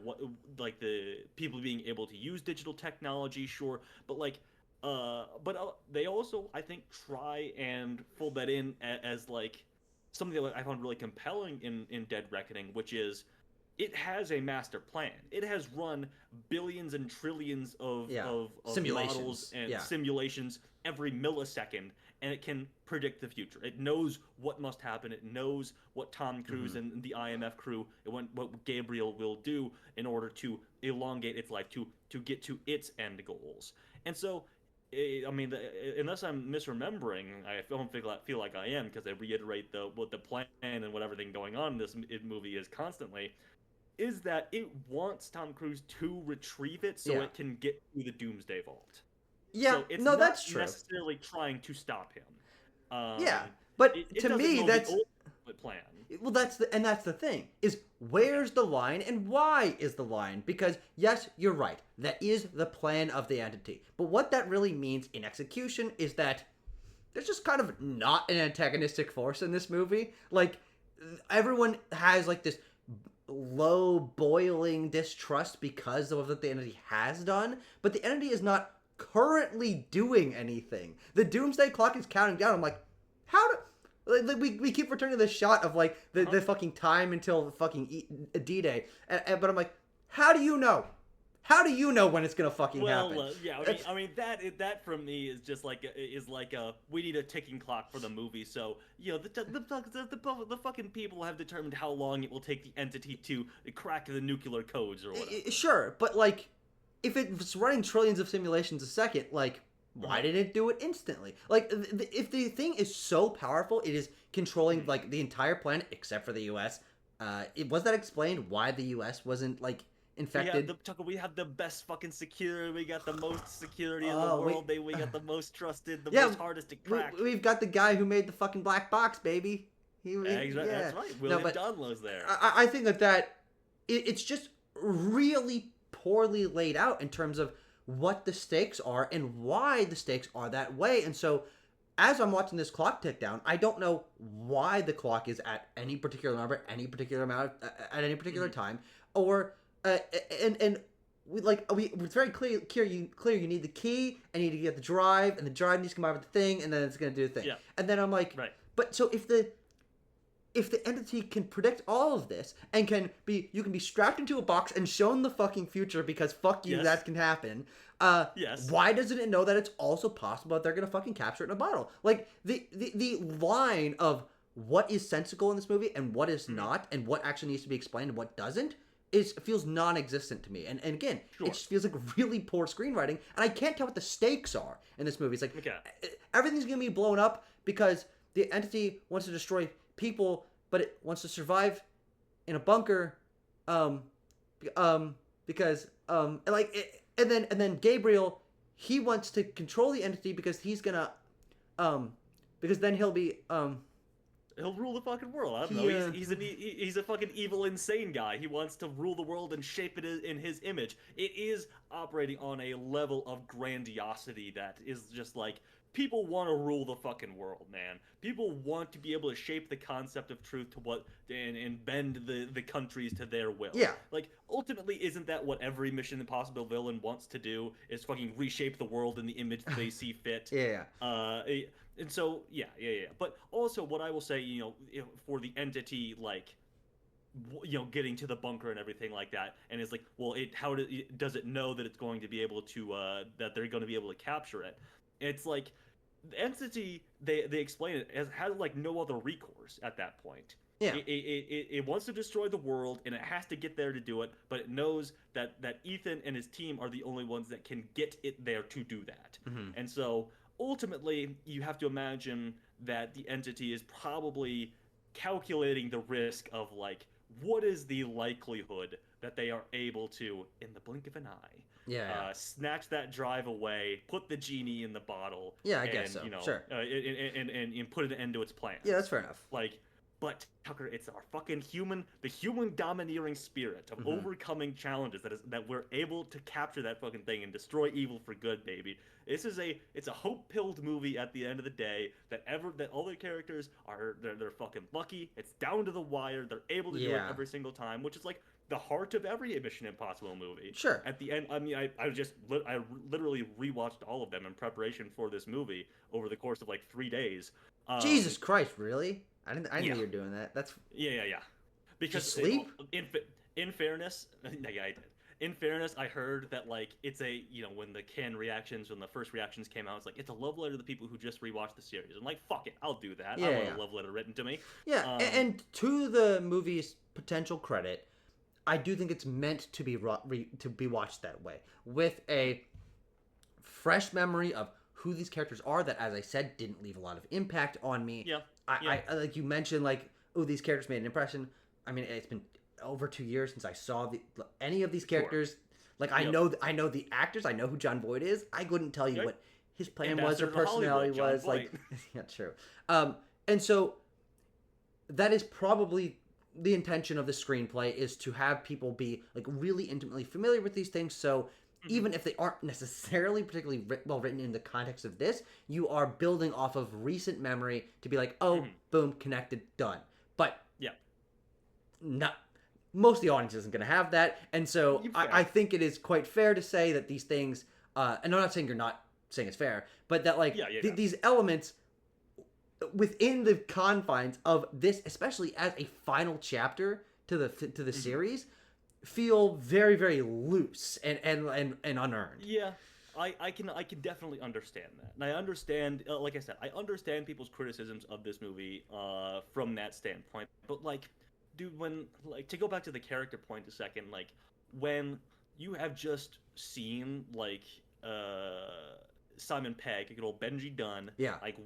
what, like, the people being able to use digital technology, sure, but, like, they also, I think, try and fold that in as like, something that I found really compelling in Dead Reckoning, which is, it has a master plan. It has run billions and trillions of models and simulations every millisecond, and it can predict the future. It knows what must happen. It knows what Tom Cruise and the IMF crew, what Gabriel will do in order to elongate its life, to get to its end goals. And so, I mean, unless I'm misremembering, I don't feel like I am, because I reiterate what the plan and what everything going on in this movie is constantly, is that it wants Tom Cruise to retrieve it so it can get to the Doomsday Vault.
Yeah,
so it's
no,
not
that's true.
necessarily trying to stop him.
But
it
to me, that's
the ultimate plan.
Well, that's the thing, is where's the line and why is the line? Because, yes, you're right. That is the plan of the entity. But what that really means in execution is that there's just kind of not an antagonistic force in this movie. Like, everyone has, like, this low, boiling distrust because of what the entity has done, but the entity is not currently doing anything. The Doomsday Clock is counting down. I'm like, how do... Like, we keep returning to this shot of, like, the fucking time until fucking D-Day. But I'm like, how do you know? How do you know when it's gonna fucking happen?
I mean that for me is just like we need a ticking clock for the movie. So the fucking people have determined how long it will take the entity to crack the nuclear codes or whatever.
Sure, but like, if it's running trillions of simulations a second, like, why didn't it do it instantly? Like, if the thing is so powerful, it is controlling, like, the entire planet except for the U.S. Was that explained why the U.S. wasn't, like, infected.
We have the best fucking security. We got the most security in the
Oh,
world. We got the most trusted, the
Yeah,
most hardest to crack.
we've got the guy who made the fucking black box, baby.
Exactly,
Yeah.
that's right.
No,
William
but
Dunlow's there.
I think that it's just really poorly laid out in terms of what the stakes are and why the stakes are that way. And so, as I'm watching this clock tick down, I don't know why the clock is at any particular number, any particular amount at any particular time, or and it's very clear you need the key and you need to get the drive, and the drive needs to come out with the thing, and then it's gonna do the thing.
Yeah.
And then I'm like,
Right.
but so if the entity can predict all of this and you can be strapped into a box and shown the fucking future because fuck you,
Yes.
that can happen.
Yes.
Why doesn't it know that it's also possible that they're gonna fucking capture it in a bottle? Like the line of what is sensical in this movie and what is not, and what actually needs to be explained and what doesn't, feels non-existent to me. And again,
Sure.
it just feels like really poor screenwriting, and I can't tell what the stakes are in this movie. It's like everything's gonna be blown up because the entity wants to destroy people, but it wants to survive in a bunker, because and then Gabriel, he wants to control the entity because he's gonna, because then he'll be
He'll rule the fucking world. I don't know. He's a fucking evil, insane guy. He wants to rule the world and shape it in his image. It is operating on a level of grandiosity that is just like, people want to rule the fucking world, man. People want to be able to shape the concept of truth to what and bend the countries to their will.
Yeah.
Like, ultimately, isn't that what every Mission Impossible villain wants to do? Is fucking reshape the world in the image they see fit.
Yeah.
And so, yeah. But also, what I will say, for the entity, like, getting to the bunker and everything like that, and it's like, well, does it know that it's going to be able to, that they're going to be able to capture it? It's like, the entity, they explain it, has like no other recourse at that point.
Yeah.
It wants to destroy the world, and it has to get there to do it, but it knows that Ethan and his team are the only ones that can get it there to do that.
Mm-hmm.
And so, ultimately, you have to imagine that the entity is probably calculating the risk of, like, what is the likelihood that they are able to, in the blink of an eye, snatch that drive away, put the genie in the bottle.
Yeah, I guess so. Sure.
And put an end to its plans.
Yeah, that's fair enough.
Like, but Tucker, it's our fucking the human domineering spirit of overcoming challenges that we're able to capture that fucking thing and destroy evil for good, baby. It's a hope-pilled movie at the end of the day that all the characters they're fucking lucky. It's down to the wire. They're able to do it every single time, which is like the heart of every Mission Impossible movie. Sure. At the end, I mean, I literally rewatched all of them in preparation for this movie over the course of like 3 days.
Jesus Christ, really? I didn't know you were doing that. That's
yeah. Because
just sleep?
In fairness, yeah, I did. In fairness, I heard that, like, it's when the first reactions came out, it's like, it's a love letter to the people who just rewatched the series. I'm like, fuck it, I'll do that. I want a love letter written to me.
Yeah, and to the movie's potential credit, I do think it's meant to be watched that way, with a fresh memory of who these characters are that, as I said, didn't leave a lot of impact on me. Yeah. I like you mentioned, like, oh, these characters made an impression. I mean, it's been over 2 years since I saw any of these characters. Sure. Like, I know the actors. I know who John Voight is. I couldn't tell you what his plan was or personality was. Like, yeah, true. And so that is probably the intention of the screenplay, is to have people be, like, really intimately familiar with these things. So even if they aren't necessarily particularly well written in the context of this, you are building off of recent memory to be like, oh, boom, connected, done. But most of the audience isn't going to have that, and so I think it is quite fair to say that these things, and I'm not saying you're not saying it's fair, but that, like, these elements within the confines of this, especially as a final chapter to the series, feel very, very loose and unearned.
Yeah, I can definitely understand that, and I understand, like I said, I understand people's criticisms of this movie from that standpoint. But, like, dude, when, like, to go back to the character point a second, like, when you have just seen, like, Simon Pegg, good old Benji Dunn, like,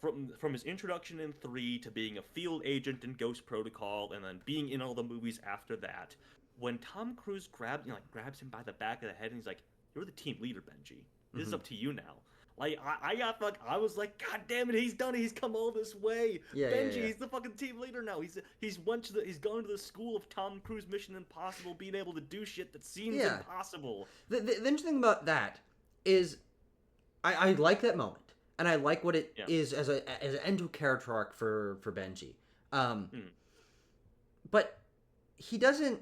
from his introduction in 3 to being a field agent in Ghost Protocol and then being in all the movies after that, when Tom Cruise grabs him by the back of the head and he's like, "You're the team leader, Benji. This is up to you now." Like I was like, God damn it, he's done it. He's come all this way. Benji, he's the fucking team leader now. He's gone to the school of Tom Cruise Mission Impossible, being able to do shit that seems impossible.
The interesting thing about that is, I like that moment, and I like what it is as an end to a character arc for Benji. But he doesn't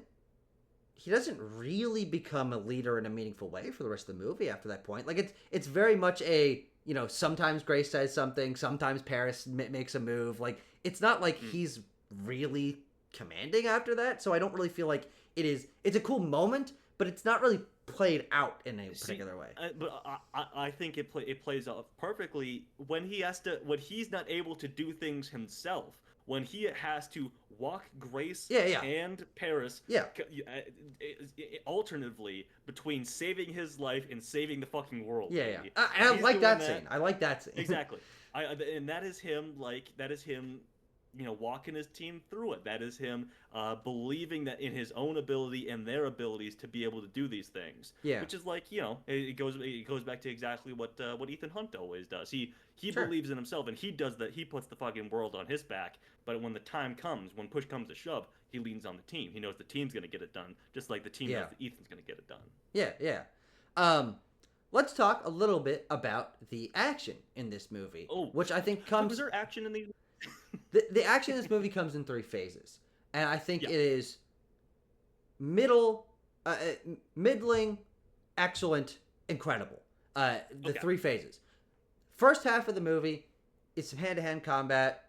really become a leader in a meaningful way for the rest of the movie after that point. Like, it's very much a, sometimes Grace says something, sometimes Paris makes a move. Like, it's not like he's really commanding after that, so I don't really feel like it's a cool moment, but it's not really played out in a particular way.
But I think it plays out perfectly when he's not able to do things himself. When he has to walk Grace and Paris alternatively between saving his life and saving the fucking world.
And I like that scene. I like that scene.
Exactly. And that is him, walking his team through it. That is him believing that in his own ability and their abilities to be able to do these things. Yeah. Which is it goes back to exactly what Ethan Hunt always does. He believes in himself, and he does that. He puts the fucking world on his back. But when the time comes, when push comes to shove, he leans on the team. He knows the team's gonna get it done, just like the team knows that Ethan's gonna get it done.
Yeah. Let's talk a little bit about the action in this movie, which I think comes.
Was there action in these?
The action in this movie comes in 3 phases, and I think it is middling, excellent, incredible. The 3 phases. First half of the movie is some hand-to-hand combat.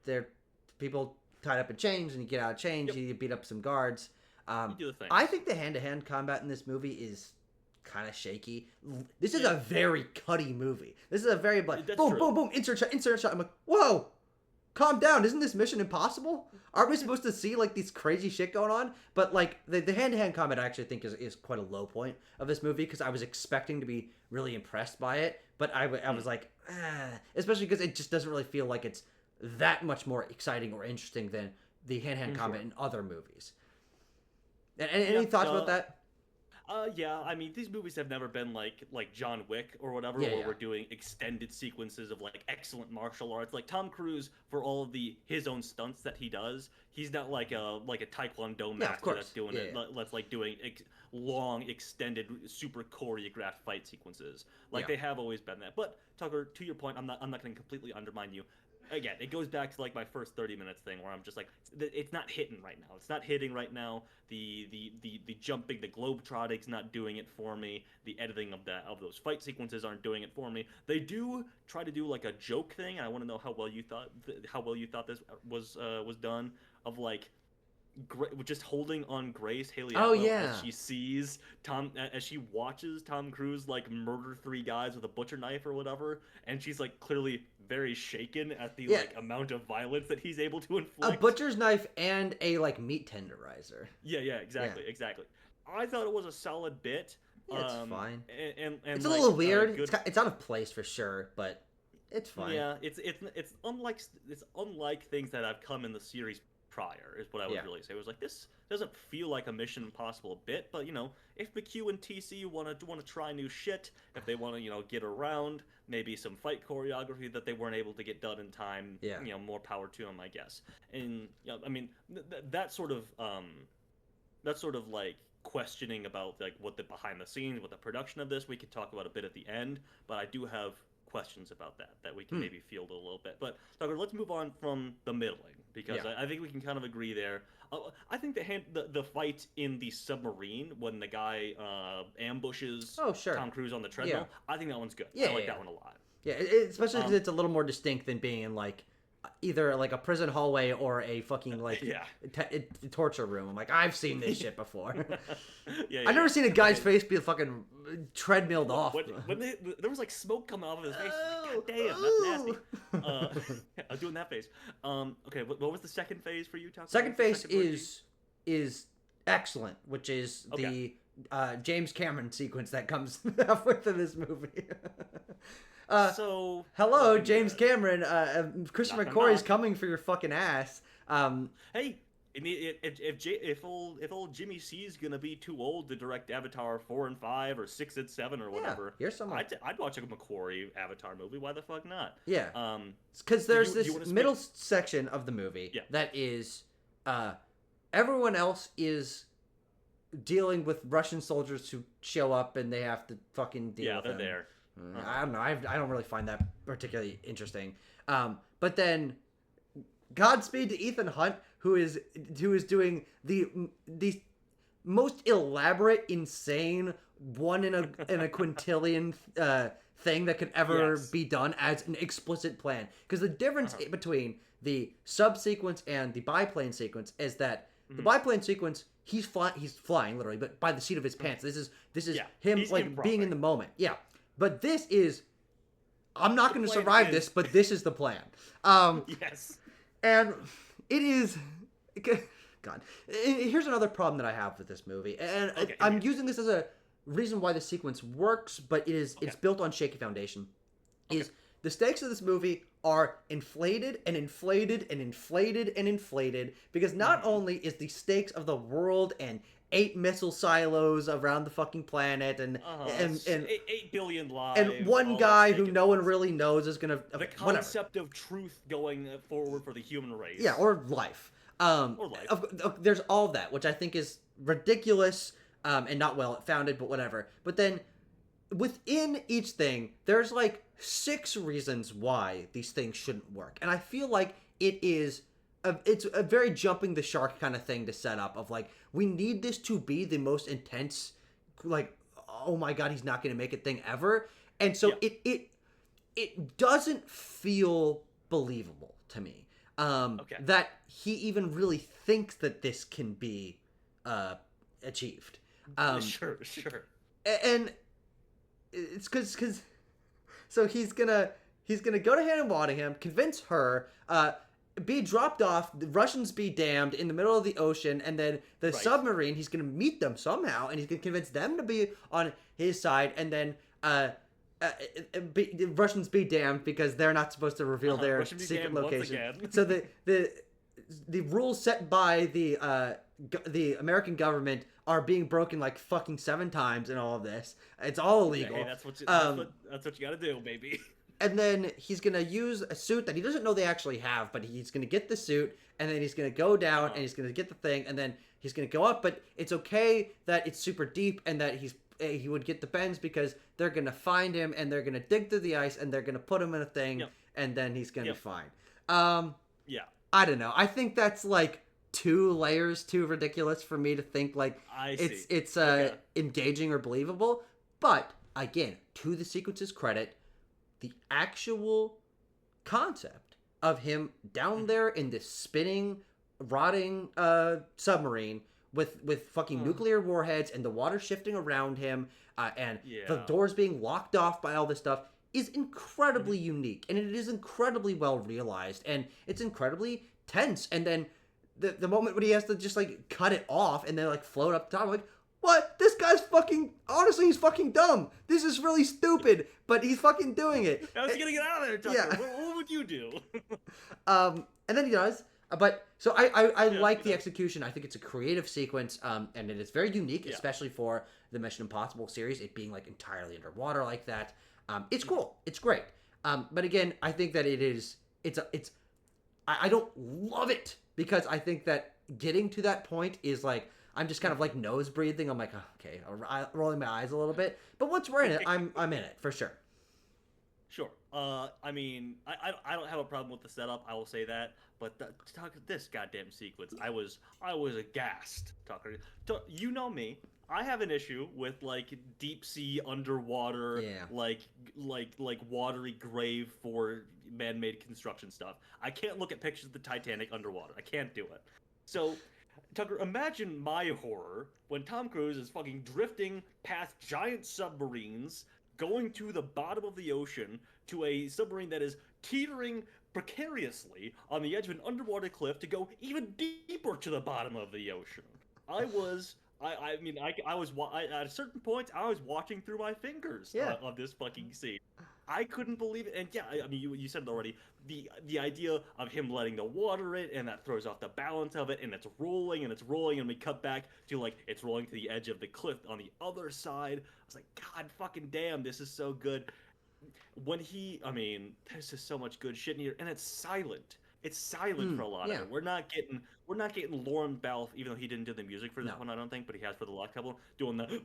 They're people tied up in chains, and you get out of chains, you beat up some guards.
You do the thing.
I think the hand-to-hand combat in this movie is kind of shaky. This is a very cutty movie. This is a very boom, boom, insert shot. I'm like, whoa! Calm down. Isn't this Mission Impossible? Aren't we supposed to see these crazy shit going on? But the hand-to-hand combat I actually think is quite a low point of this movie, because I was expecting to be really impressed by it, but I was like, especially because it just doesn't really feel like it's that much more exciting or interesting than the hand-to-hand combat in other movies. And any thoughts about that?
I mean, these movies have never been like John Wick or whatever, where we're doing extended sequences of excellent martial arts. Like Tom Cruise, for all of his own stunts that he does, he's not like a Taekwondo master that's doing doing long, extended, super choreographed fight sequences. They have always been that. But Tucker, to your point, I'm not going to completely undermine you. Again, it goes back to my first 30 minutes thing, where I'm just it's not hitting right now. It's not hitting right now. The jumping, the globetrotting's not doing it for me. The editing of those fight sequences aren't doing it for me. They do try to do a joke thing, and I want to know how well you thought this was done. Of just holding on Grace, Hayley Atwell, as she sees as she watches Tom Cruise murder 3 guys with a butcher knife or whatever, and she's clearly very shaken at the amount of violence that he's able to inflict.
A butcher's knife and a meat tenderizer.
Exactly. I thought it was a solid bit.
It's fine.
And
it's a little weird. It's out of place for sure, but it's fine.
Yeah, it's unlike things that have come in the series prior, is what I would really say. It was this doesn't feel like a Mission Impossible bit, but if McQ and TC want to try new shit, if they want to get around maybe some fight choreography that they weren't able to get done in time, more power to them, I guess. And I mean that sort of questioning about what the behind the scenes, what the production of this, we could talk about a bit at the end, but I do have questions about that we can maybe field a little bit. But Tucker, let's move on from the middling, because I think we can kind of agree there. I think the fight in the submarine when the guy ambushes Tom Cruise on the treadmill, I think that one's good. I like that one a lot.
Yeah, especially because it's a little more distinct than being in either a prison hallway or a fucking torture room. I'm I've seen this shit before. I've never seen a guy's face be fucking treadmilled off.
When there was smoke coming off of his face. God damn, that's nasty. I was doing that face. Okay, what was the second phase for you, Tom?
Second phase is excellent, which is the James Cameron sequence that comes halfway through this movie.
Hello,
James Cameron. Christopher McQuarrie is coming for your fucking ass.
Hey, If old Jimmy C's gonna be too old to direct Avatar 4 and 5 or 6 and 7 or whatever,
here's some.
I'd watch a McQuarrie Avatar movie. Why the fuck not?
Yeah. Because there's this middle section of the movie that is, everyone else is dealing with Russian soldiers who show up and they have to fucking deal with them.
Yeah, they're there.
I don't know. I don't really find that particularly interesting. But then, Godspeed to Ethan Hunt, who is doing the most elaborate, insane, one in a quintillion thing that could ever be done as an explicit plan. Because the difference between the subsequence and the biplane sequence is that the biplane sequence, he's flying literally, but by the seat of his pants. This is him like being in the moment. Yeah, but this is, I'm not going to survive this, but this is the plan.
Yes.
And it is, God. Here's another problem that I have with this movie, and I'm using this as a reason why the sequence works, but it's built on shaky foundation. Is the stakes of this movie are inflated and inflated and inflated and inflated because not only is the stakes of the world and 8 missile silos around the fucking planet and
8 billion lives
and one guy who no one really knows is gonna
the concept of truth going forward for the human race,
or life, there's all of that, which I think is ridiculous and not well founded, but whatever. But then within each thing there's like 6 reasons why these things shouldn't work, and I feel like it's a very jumping the shark kind of thing to set up of like, we need this to be the most intense, like, oh my god, he's not going to make it thing ever. And so it doesn't feel believable to me that he even really thinks that this can be achieved.
Sure.
And it's because so he's gonna go to Hannah Waddingham, convince her, be dropped off, the Russians be damned in the middle of the ocean, and then the submarine, he's going to meet them somehow, and he's going to convince them to be on his side, and then the Russians be damned because they're not supposed to reveal their secret location. So the rules set by the American government are being broken like fucking 7 times in all of this. It's all illegal.
Hey, that's what you got to do, baby.
And then he's going to use a suit that he doesn't know they actually have, but he's going to get the suit, and then he's going to go down, and he's going to get the thing, and then he's going to go up, but it's okay that it's super deep, and that he would get the bends because they're going to find him, and they're going to dig through the ice, and they're going to put him in a thing, and then he's going to be fine. I don't know. I think that's like 2 layers too ridiculous for me to think like it's engaging or believable. But again, to the sequence's credit, the actual concept of him down there in this spinning, rotting submarine with fucking nuclear warheads and the water shifting around him and the doors being locked off by all this stuff is incredibly unique, and it is incredibly well realized, and it's incredibly tense. And then the moment when he has to just like cut it off and then like float up top, I'm like, what? This guy's fucking, honestly, he's fucking dumb. This is really stupid, but he's fucking doing it.
I was gonna get out of there, Tucker. Yeah. What would you do?
And then he does. But, so I like the execution. I think it's a creative sequence, and it is very unique, especially for the Mission Impossible series, it being like entirely underwater like that. It's cool. It's great. But again, I think that I don't love it, because I think that getting to that point is like, I'm just kind of like nose breathing. I'm like, okay, rolling my eyes a little bit. But once we're in it, I'm in it for sure.
Sure. I mean, I don't have a problem with the setup. I will say that. But this goddamn sequence, I was aghast, Tucker. You know me. I have an issue with like deep sea underwater, like watery grave for man-made construction stuff. I can't look at pictures of the Titanic underwater. I can't do it. So, Tucker, imagine my horror when Tom Cruise is fucking drifting past giant submarines, going to the bottom of the ocean to a submarine that is teetering precariously on the edge of an underwater cliff to go even deeper to the bottom of the ocean. I mean, at a certain point, I was watching through my fingers of this fucking scene. I couldn't believe it. And yeah, I mean, you said it already. The idea of him letting the water in, and that throws off the balance of it, and it's rolling and it's rolling, and we cut back to like it's rolling to the edge of the cliff on the other side. I was like, God fucking damn, this is so good. I mean, there's just so much good shit in here, and it's silent. It's silent for a lot of it. We're not getting Lauren Balfe, even though he didn't do the music for this one, I don't think, but he has for the Lost Couple, doing the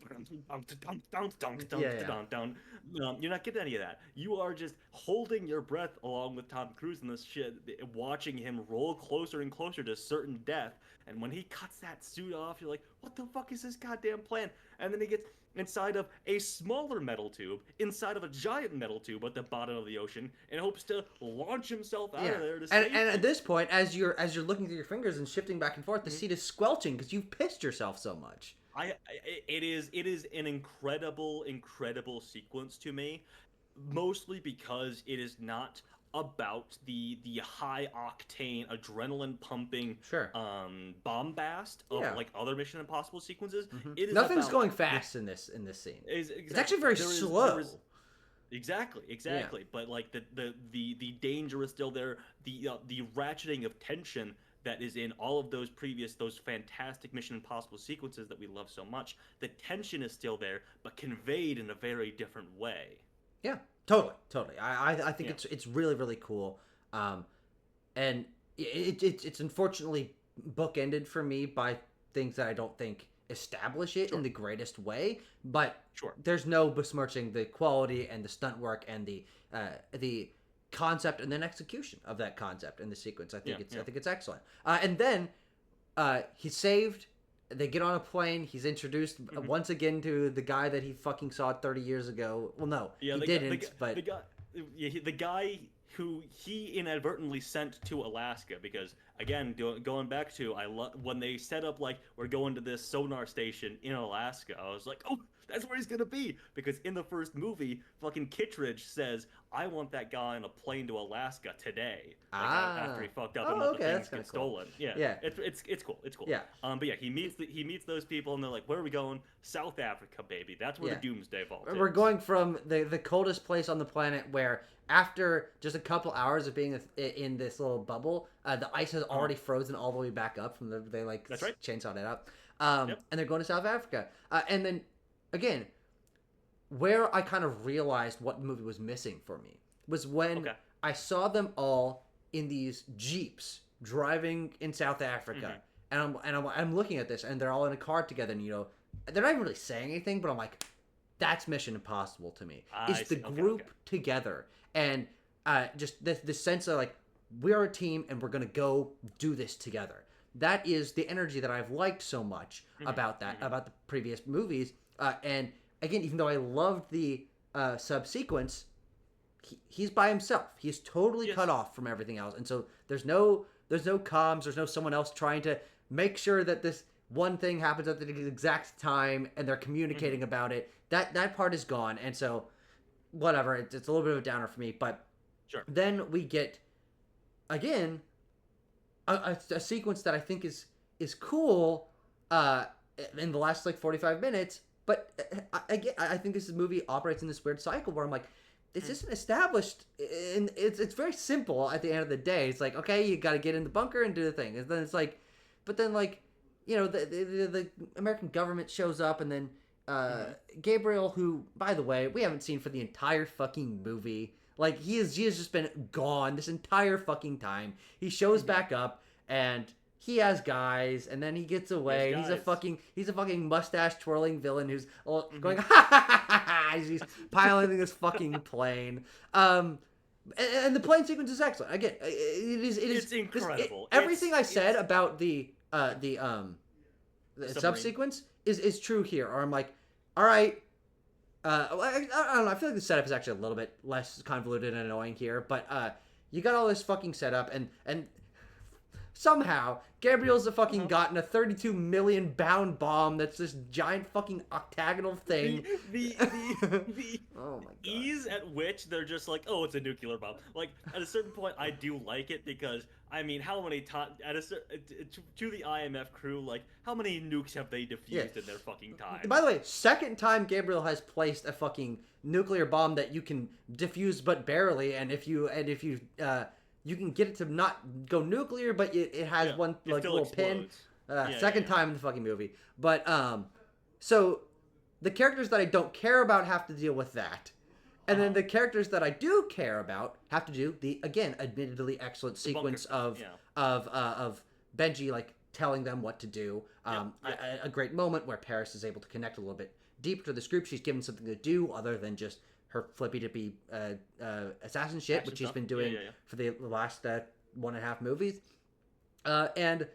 you're not getting any of that. You are just holding your breath along with Tom Cruise in this shit, watching him roll closer and closer to certain death. And when he cuts that suit off, you're like, what the fuck is this goddamn plan? And then he gets inside of a smaller metal tube, inside of a giant metal tube at the bottom of the ocean, and hopes to launch himself out of there to save
and at this point, as you're looking through your fingers and shifting back and forth, the seat is squelching because you've pissed yourself so much.
It is an incredible sequence to me, mostly because it is not about the high octane adrenaline pumping bombast of like other Mission Impossible sequences. It is
nothing's going fast in this scene. It's actually very slow.
Exactly. Yeah. But like the danger is still there. The ratcheting of tension that is in all of those fantastic Mission Impossible sequences that we love so much. The tension is still there, but conveyed in a very different way.
Yeah, totally. I think it's really, really cool. And it's unfortunately bookended for me by things that I don't think establish it in the greatest way. But there's no besmirching the quality and the stunt work and the concept and then execution of that concept in the sequence. I think it's excellent. And then he's saved. They get on a plane. He's introduced once again to the guy that he fucking saw 30 years ago. Well, no, he didn't. But
the guy who he inadvertently sent to Alaska, because again, going back to when they set up like we're going to this sonar station in Alaska, I was like, oh, that's where he's gonna be, because in the first movie, fucking Kittredge says, I want that guy on a plane to Alaska today. Like, after he fucked up and let the things get stolen. Yeah. It's cool. Yeah. But yeah, he meets those people, and they're like, where are we going? South Africa, baby. That's where the Doomsday Vault is.
We're going from the coldest place on the planet, where after just a couple hours of being in this little bubble, the ice has already frozen all the way back up from they like chainsawed it up. And they're going to South Africa. And then again, where I kind of realized what the movie was missing for me was when I saw them all in these Jeeps driving in South Africa, and I'm looking at this, and they're all in a car together, and they're not even really saying anything, but I'm like, that's Mission Impossible to me. Is the group together, and just this sense of like, we're a team and we're gonna go do this together. That is the energy that I've liked so much about the previous movies. And again, even though I loved the subsequence, he's by himself. He's totally cut off from everything else, and so there's no comms. There's no someone else trying to make sure that this one thing happens at the exact time, and they're communicating about it. That part is gone, and so whatever. It's a little bit of a downer for me, but then we get again a sequence that I think is cool in the last like 45 minutes. But I think this movie operates in this weird cycle where I'm like, this isn't established, and it's very simple at the end of the day. It's like, okay, you got to get in the bunker and do the thing, and then it's like, but then like, the American government shows up, and then Gabriel, who by the way we haven't seen for the entire fucking movie, like he has just been gone this entire fucking time. He shows back up and he has guys, and then he gets away. He's a fucking mustache twirling villain who's going he's piloting this fucking plane. And the plane sequence is excellent. Again, it's
incredible.
Everything I said about the subsequence is true here. Or I'm like, all right. I don't know. I feel like the setup is actually a little bit less convoluted and annoying here, but you got all this fucking setup, and somehow Gabriel's gotten a 32 million pound bomb that's this giant fucking octagonal thing.
The
Oh my god.
ease at which they're just like, oh, it's a nuclear bomb. Like, at a certain point, I do like it because, I mean, how many times, to the IMF crew, like, how many nukes have they defused in their fucking time?
By the way, second time Gabriel has placed a fucking nuclear bomb that you can defuse but barely, and if you you can get it to not go nuclear, but it has one like little pin. Second time in the fucking movie. But so the characters that I don't care about have to deal with that. And then the characters that I do care about have to do the, again, admittedly excellent sequence of Benji like telling them what to do. A great moment where Paris is able to connect a little bit deeper to this group. She's given something to do other than just her flippy-dippy assassin shit, which she's been doing for the last 1.5 movies. And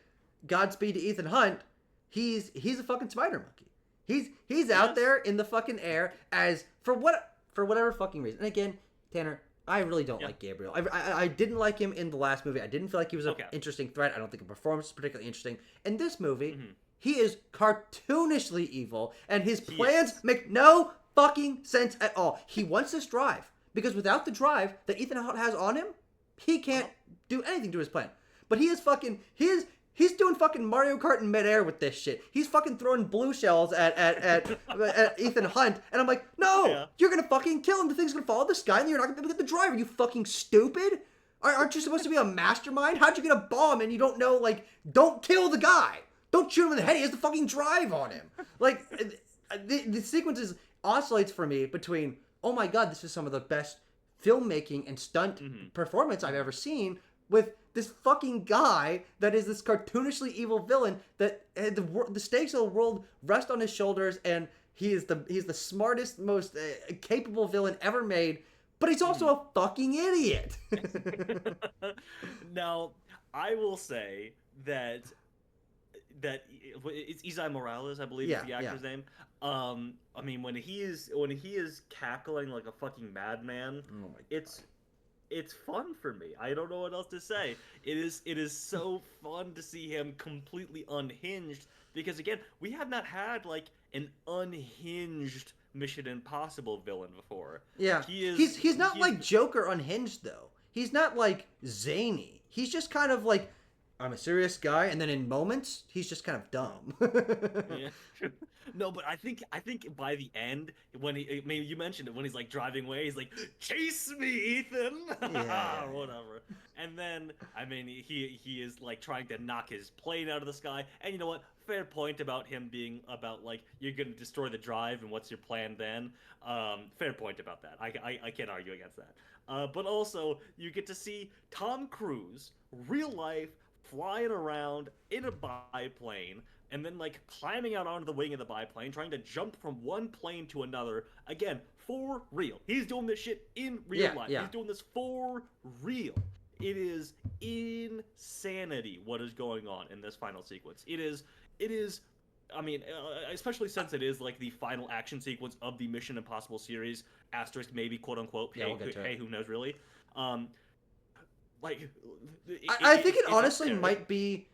Godspeed to Ethan Hunt. He's a fucking spider monkey. He's out there in the fucking air as for whatever fucking reason. And again, Tanner, I really don't like Gabriel. I didn't like him in the last movie. I didn't feel like he was an interesting threat. I don't think the performance is particularly interesting. In this movie, he is cartoonishly evil, and his plans make no fucking sense at all. He wants this drive, because without the drive that Ethan Hunt has on him, he can't do anything to his plan. But he is fucking... He's doing fucking Mario Kart in midair with this shit. He's fucking throwing blue shells at Ethan Hunt. And I'm like, no, you're going to fucking kill him. The thing's going to fall out of the sky and you're not going to be able to get the driver. You fucking stupid. Aren't you supposed to be a mastermind? How'd you get a bomb and you don't know, like, don't kill the guy. Don't shoot him in the head. He has the fucking drive on him. Like, the sequences oscillates for me between, oh my god, this is some of the best filmmaking and stunt performance I've ever seen, with this fucking guy that is this cartoonishly evil villain that the stakes of the world rest on his shoulders, and he's the smartest, most capable villain ever made, but he's also a fucking idiot.
Now, I will say that it's Isai Morales, I believe is the actor's name. I mean, when he is cackling like a fucking madman, it's fun for me. I don't know what else to say. It is so fun to see him completely unhinged, because again, we have not had like an unhinged Mission Impossible villain before.
Yeah. He's not like Joker unhinged though. He's not like zany. He's just kind of like, I'm a serious guy, and then in moments he's just kind of dumb.
Yeah. No, but I think by the end, when you mentioned it, when he's like driving away, he's like, "Chase me, Ethan," or whatever. And then, I mean, he is like trying to knock his plane out of the sky. And you know what? Fair point about him being about like, you're gonna destroy the drive, and what's your plan then? Fair point about that. I can't argue against that. But also, you get to see Tom Cruise, real life, flying around in a biplane, and then like climbing out onto the wing of the biplane, trying to jump from one plane to another. Again, for real. He's doing this shit in real life. He's doing this for real. It is insanity what is going on in this final sequence. It is. I mean, especially since it is like the final action sequence of the Mission Impossible series. Asterisk maybe, quote unquote. Hey, who knows really? Like,
I think it honestly might be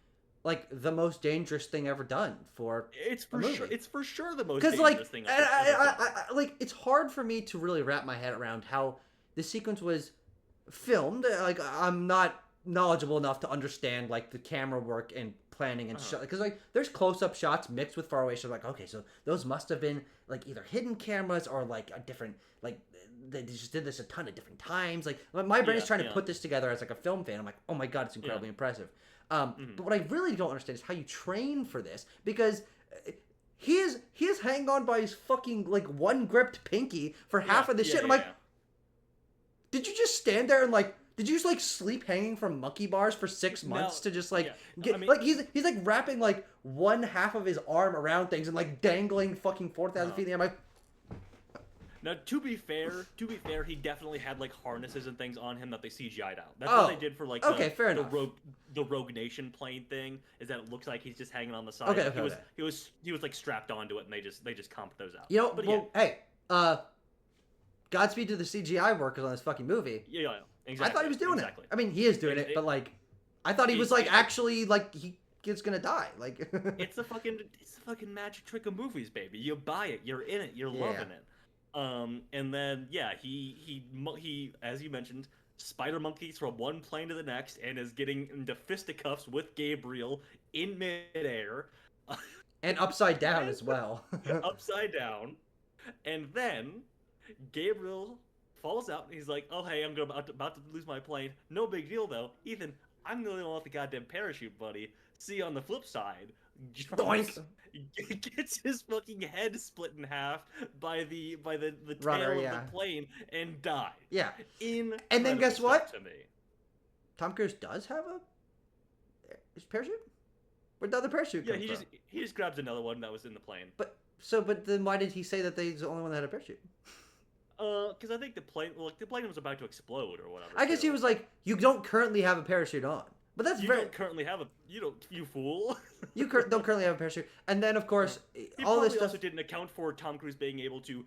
like the most dangerous thing ever done for a movie.
It's for sure the most dangerous thing ever done.
Like, it's hard for me to really wrap my head around how this sequence was filmed. Like, I'm not knowledgeable enough to understand like the camera work and planning and shot, because like there's close-up shots mixed with faraway shots. Like, okay, so those must have been like either hidden cameras or like a different, like they just did this a ton of different times. Like, my brain is trying to put this together as like a film fan. I'm like, oh my god, it's incredibly impressive. But what I really don't understand is how you train for this, because he is hanging on by his fucking like one gripped pinky for half of the shit. I'm like, did you just stand there and like, did you just like sleep hanging from monkey bars for 6 months to just like get, I mean, like he's like wrapping like one half of his arm around things and like dangling fucking 4,000 feet in the air. I'm like,
now, to be fair, he definitely had like harnesses and things on him that they CGI'd out. That's what they did for like the Rogue Nation plane thing. Is that it looks like he's just hanging on the side. He was like strapped onto it, and they just comped those out.
You know, but hey, Godspeed to the CGI workers on this fucking movie.
Yeah, exactly.
I thought he was doing it. I mean, he is doing it, but like, I thought he was like actually like he is gonna die. Like
it's a fucking magic trick of movies, baby. You buy it, you're in it, you're loving it. And then he as you mentioned, spider monkeys from one plane to the next and is getting into fisticuffs with Gabriel in midair.
And upside down as well.
Upside down. And then Gabriel falls out and he's like, "Oh hey, I'm about to lose my plane. No big deal though. Ethan, I'm the only one with the goddamn parachute, buddy. See you on the flip side."
Doink.
Gets his fucking head split in half by the
Runner,
tail of the plane and dies.
Yeah.
And
then guess what?
To me.
Tom Cruise does have his parachute? Where'd the other parachute come from?
He just grabs another one that was in the plane.
But then why did he say that he's the only one that had a parachute?
Because I think the plane was about to explode or whatever.
I guess he was like, "You don't currently have a parachute on." But that's
don't currently have you fool.
You don't currently have a parachute, and then of course
he
all this stuff
also didn't account for Tom Cruise being able to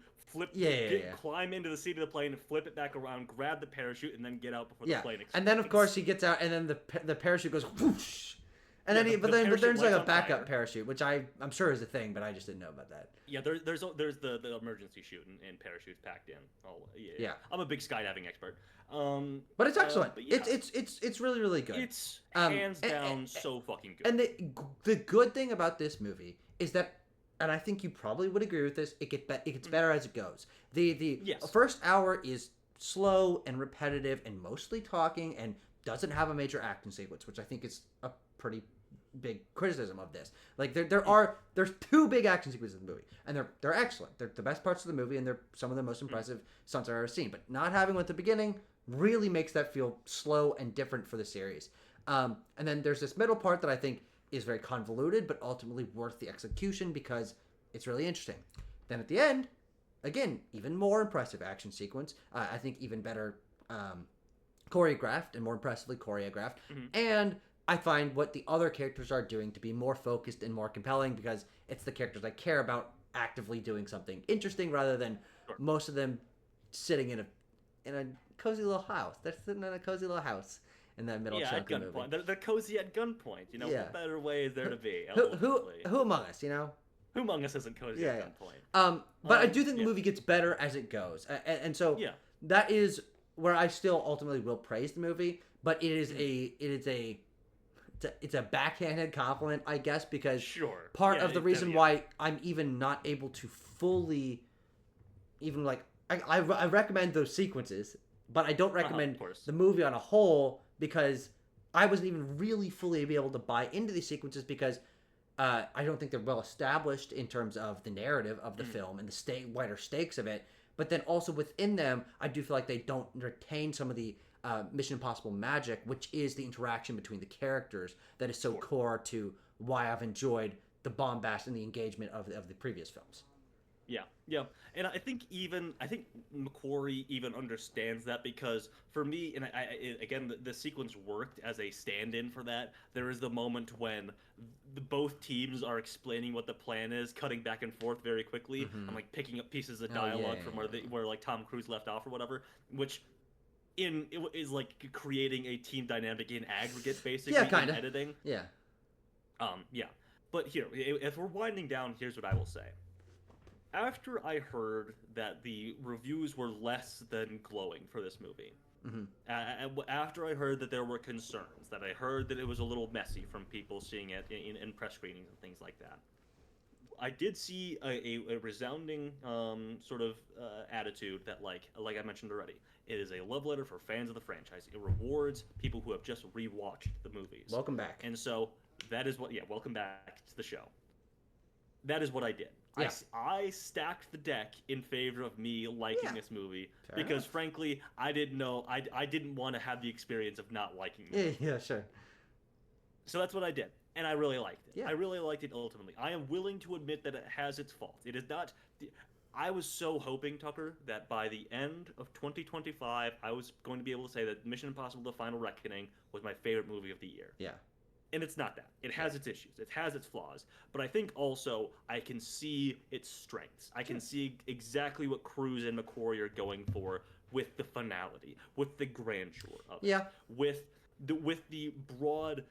climb into the seat of the plane, flip it back around, grab the parachute, and then get out before the plane explodes.
And then of course he gets out, and then the parachute goes whoosh. And then but there's like a backup parachute, which I'm sure is a thing, but I just didn't know about that.
Yeah, there's the emergency chute and parachutes packed in. Yeah. I'm a big skydiving expert.
But it's excellent. It's really, really good.
It's hands down so fucking good.
And the good thing about this movie is that, and I think you probably would agree with this, it gets better as it goes. The first hour is slow and repetitive and mostly talking and doesn't have a major action sequence, which I think is a pretty big criticism of this. Like there's two big action sequences in the movie, and they're excellent. They're the best parts of the movie, and they're some of the most impressive stunts I've ever seen. But not having one at the beginning really makes that feel slow and different for the series. And then there's this middle part that I think is very convoluted, but ultimately worth the execution because it's really interesting. Then at the end, again, even more impressive action sequence. I think even better choreographed and more impressively choreographed. And I find what the other characters are doing to be more focused and more compelling because it's the characters I care about actively doing something interesting rather than most of them sitting in a cozy little house. They're sitting in a cozy little house in that middle chunk of the movie.
They're cozy at gunpoint. What better way is there to be?
Who among us,
Who among us isn't cozy at gunpoint?
But I do think the movie gets better as it goes. And so that is where I still ultimately will praise the movie, but it's a backhanded compliment, I guess, because part of the reason why I'm even not able to fully even like I recommend those sequences, but I don't recommend the movie on a whole because I wasn't even really fully able to buy into these sequences because I don't think they're well established in terms of the narrative of the film and the wider stakes of it. But then also within them, I do feel like they don't retain some of the Mission Impossible magic, which is the interaction between the characters that is so core to why I've enjoyed the bombast and the engagement of the previous films.
Yeah, and I think McQuarrie even understands that because for me, and again, the sequence worked as a stand-in for that. There is the moment when both teams are explaining what the plan is, cutting back and forth very quickly, and like picking up pieces of dialogue from where like Tom Cruise left off or whatever, which it is like creating a team dynamic in aggregate, basically. In editing.
Yeah.
But here, if we're winding down, here's what I will say. After I heard that the reviews were less than glowing for this movie, after I heard that there were concerns, that I heard that it was a little messy from people seeing it in press screenings and things like that, I did see a resounding sort of attitude that, like I mentioned already, it is a love letter for fans of the franchise. It rewards people who have just rewatched the movies.
Welcome back.
And so that is what, welcome back to the show. That is what I did. Yeah. I stacked the deck in favor of me liking this movie because, frankly, I didn't want to have the experience of not liking it.
Yeah, sure.
So that's what I did, and I really liked it.
Yeah.
I really liked it ultimately. I am willing to admit that it has its faults. It is not... I was so hoping, Tucker, that by the end of 2025, I was going to be able to say that Mission Impossible: The Final Reckoning was my favorite movie of the year.
Yeah.
And it's not that. It has its issues. It has its flaws. But I think also I can see its strengths. I can see exactly what Cruise and McQuarrie are going for with the finality, with the grandeur of it, with with the broad,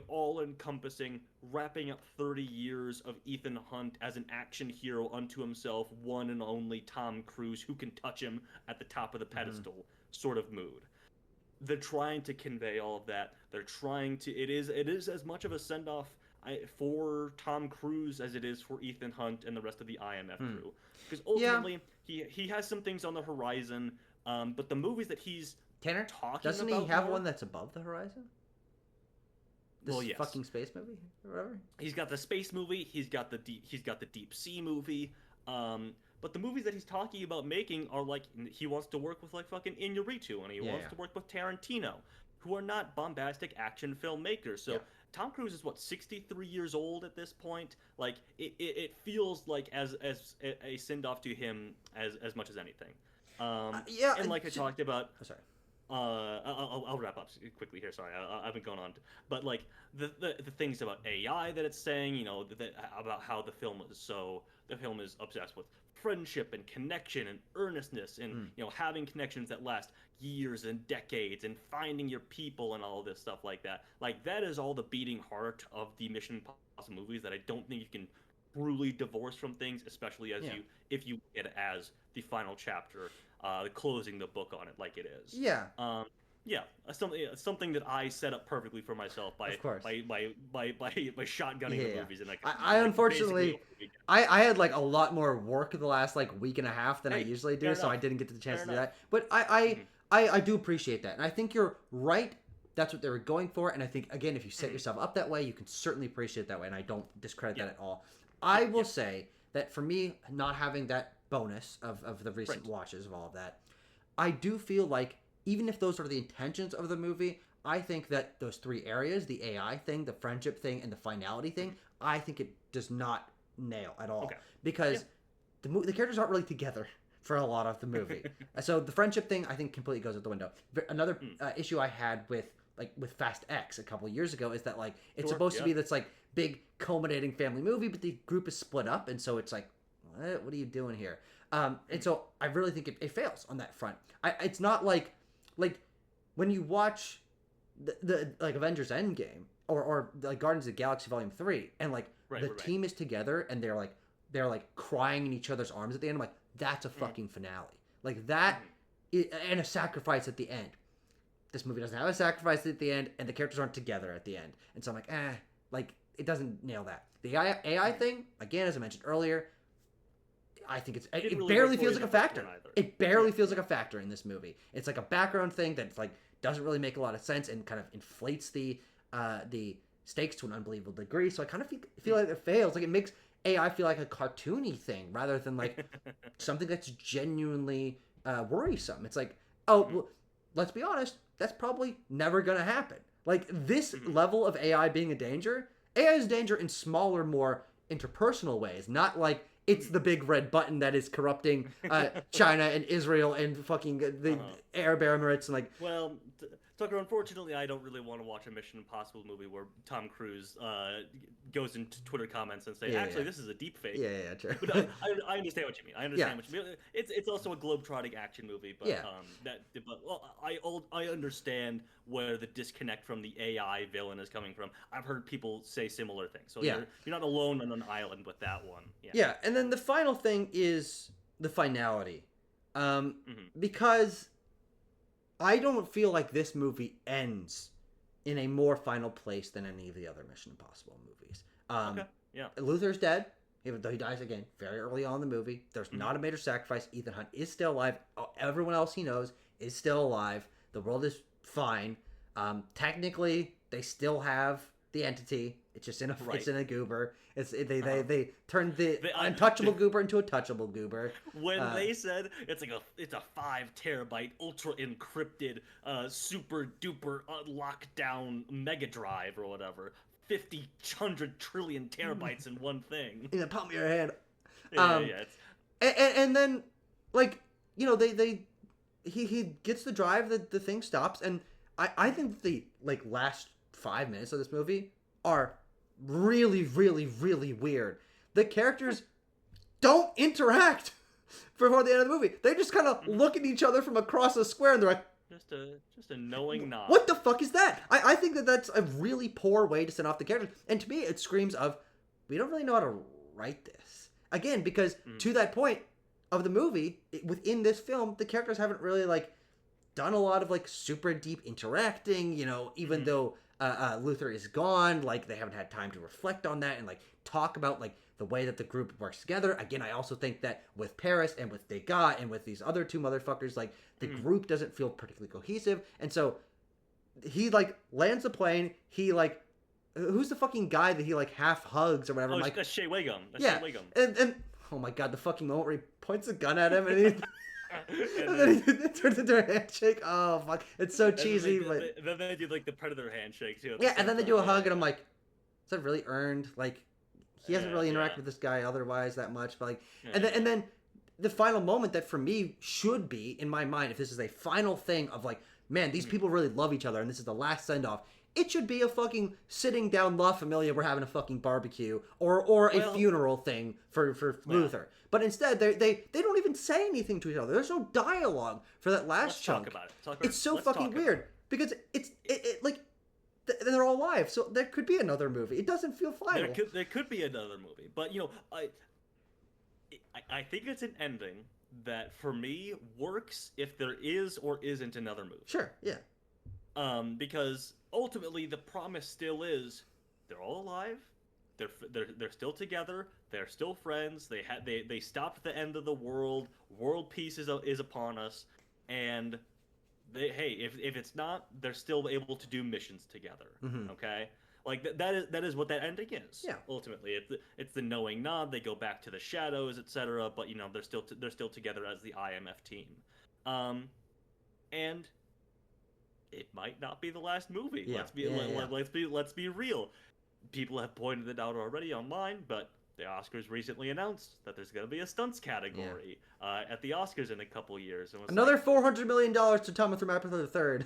all-encompassing, wrapping up 30 years of Ethan Hunt as an action hero unto himself, one and only Tom Cruise, who can touch him at the top of the pedestal sort of mood. They're trying to convey all of that. They're trying to. It is as much of a send-off for Tom Cruise as it is for Ethan Hunt and the rest of the IMF crew, because ultimately he has some things on the horizon. But the movies that he's
Tanner,
talking
doesn't
about
he have
more,
one that's above the horizon? This
well, yes.
fucking space movie or whatever.
He's got the space movie. He's got the deep sea movie. But the movies that he's talking about making are like, he wants to work with like fucking Iñárritu, and he wants to work with Tarantino, who are not bombastic action filmmakers. So Tom Cruise is 63 years old at this point. Like it feels like as a send off to him as much as anything. And like I talked about.
Oh, sorry.
I'll wrap up quickly here. Sorry, I've been going on, but like the things about AI that it's saying, you know, about how the film is obsessed with friendship and connection and earnestness and you know, having connections that last years and decades and finding your people and all this stuff like that. Like that is all the beating heart of the Mission Impossible movies that I don't think you can truly divorce from things, especially as if you look at it as the final chapter, closing the book on it like it is. Something that I set up perfectly for myself by shotgunning the movies. And
I unfortunately, I had like a lot more work the last like week and a half than I usually do, so I didn't get the chance to do that. But I do appreciate that, and I think you're right. That's what they were going for, and I think again, if you set yourself up that way, you can certainly appreciate it that way, and I don't discredit that at all. I will say that for me, not having that bonus of the recent watches of all of that, I do feel like even if those are the intentions of the movie, I think that those three areas, the AI thing, the friendship thing, and the finality thing, I think it does not nail at all. Because the characters aren't really together for a lot of the movie. So the friendship thing, I think, completely goes out the window. Another issue I had with Fast X a couple of years ago is that like it's supposed to be this like big culminating family movie, but the group is split up, and so it's like, what are you doing here? And so I really think it fails on that front. It's not like when you watch the like Avengers Endgame or like Guardians of the Galaxy Volume 3, and like the team is together and they're like crying in each other's arms at the end. I'm like, that's a fucking finale. Like that, and a sacrifice at the end. This movie doesn't have a sacrifice at the end, and the characters aren't together at the end. And so I'm like, like it doesn't nail that. The AI thing, again, as I mentioned earlier, I think it really barely feels like a factor. It barely feels like a factor in this movie. It's like a background thing that like doesn't really make a lot of sense and kind of inflates the stakes to an unbelievable degree. So I kind of feel like it fails. Like it makes AI feel like a cartoony thing rather than like something that's genuinely worrisome. It's like, well, let's be honest, that's probably never gonna happen. Like this level of AI being a danger, AI is a danger in smaller, more interpersonal ways, not like it's the big red button that is corrupting China and Israel and fucking the Arab Emirates and like.
Well, Tucker, unfortunately, I don't really want to watch a Mission Impossible movie where Tom Cruise goes into Twitter comments and say, this is a deep fake.
Yeah, true.
But I understand what you mean. I understand what you mean. It's also a globetrotting action movie, but I understand where the disconnect from the AI villain is coming from. I've heard people say similar things. So you're not alone on an island with that one.
Yeah, and then the final thing is the finality. Because I don't feel like this movie ends in a more final place than any of the other Mission Impossible movies. Luther's dead, even though he dies again very early on in the movie. There's not a major sacrifice. Ethan Hunt is still alive. Everyone else he knows is still alive. The world is fine. Technically, they still have the entity. It's just in a goober. They turned the untouchable goober into a touchable goober.
When they said it's a 5 terabyte ultra encrypted super duper lockdown mega drive or whatever, 100 trillion terabytes in one thing
in the palm of your hand. And then like, you know, he gets the drive, the thing stops, and I think the like last 5 minutes of this movie are really, really, really weird. The characters don't interact before the end of the movie. They just kind of look at each other from across the square and they're like,
just a knowing nod.
What the fuck is that? I think that that's a really poor way to send off the characters. And to me, it screams of, we don't really know how to write this. Again, because to that point of the movie, within this film, the characters haven't really, like, done a lot of, like, super deep interacting, you know, even though Luther is gone, like, they haven't had time to reflect on that and, like, talk about, like, the way that the group works together. Again, I also think that with Paris and with Degas and with these other two motherfuckers, like, the group doesn't feel particularly cohesive. And so he, like, lands the plane. He, like, who's the fucking guy that he, like, half hugs or whatever?
Oh,
like,
that's Shea Wiggum.
Yeah.
Shea Wiggum.
And oh my god, the fucking moment where he points a gun at him and he... and then he turns into a handshake. Oh, fuck. It's so cheesy, but...
Then they do, like, the Predator handshake, too.
Yeah, and then they do a hug, and I'm like, is that really earned? Like, he hasn't really interacted with this guy otherwise that much, but, like... And then the final moment that, for me, should be, in my mind, if this is a final thing of, like, man, these people really love each other, and this is the last send-off, it should be a fucking sitting down La Familia, we're having a fucking barbecue, or a funeral thing for Luther. But instead, they don't even say anything to each other. There's no dialogue for that last chunk.
Let's talk about it.
It's so fucking weird because it's like they're all alive, so there could be another movie. It doesn't feel final.
There could be another movie, but you know, I think it's an ending that for me works if there is or isn't another movie.
Sure, yeah.
Because ultimately the promise still is they're all alive, they're still together, they're still friends, they stopped the end of the world, world peace is upon us, and if it's not, they're still able to do missions together. Okay, like that is what that ending is.
Yeah.
Ultimately, it's the knowing nod. They go back to the shadows, etc. But you know they're still together as the IMF team, and it might not be the last movie.
Yeah.
Let's be real. People have pointed it out already online, but the Oscars recently announced that there's going to be a stunts category at the Oscars in a couple years. And
another $400 million to Thomas Rapper III.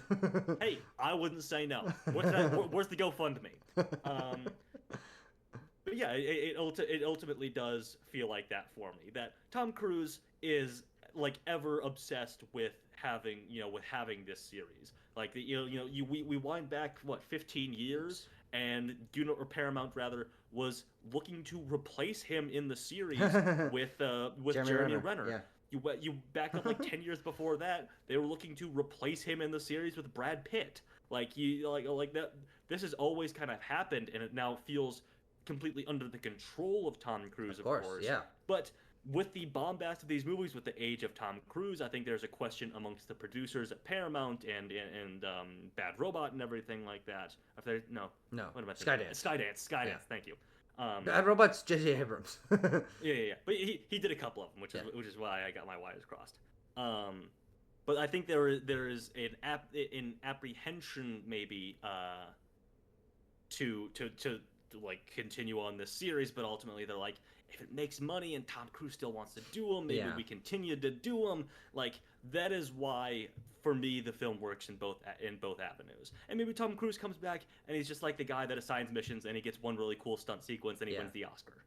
Hey, I wouldn't say no. Where's the GoFundMe? But yeah, it ultimately does feel like that for me. That Tom Cruise is like ever obsessed with having this series. Like we wind back 15 years, and Paramount rather was looking to replace him in the series with Jeremy Renner. Yeah. You back up like 10 years before that, they were looking to replace him in the series with Brad Pitt. Like that. This has always kind of happened, and it now feels completely under the control of Tom Cruise, of course.
Yeah.
But with the bombast of these movies, with the age of Tom Cruise, I think there's a question amongst the producers at Paramount and Bad Robot and everything like that. No. What am I thinking? Skydance.
Yeah.
Thank you.
Bad Robot's J.J. Abrams.
Yeah. But he did a couple of them, which is why I got my wires crossed. But I think there is an apprehension maybe to like continue on this series, but ultimately they're like, if it makes money and Tom Cruise still wants to do them, maybe we continue to do them. Like, that is why, for me, the film works in both avenues. And maybe Tom Cruise comes back and he's just like the guy that assigns missions, and he gets one really cool stunt sequence and he wins the Oscar.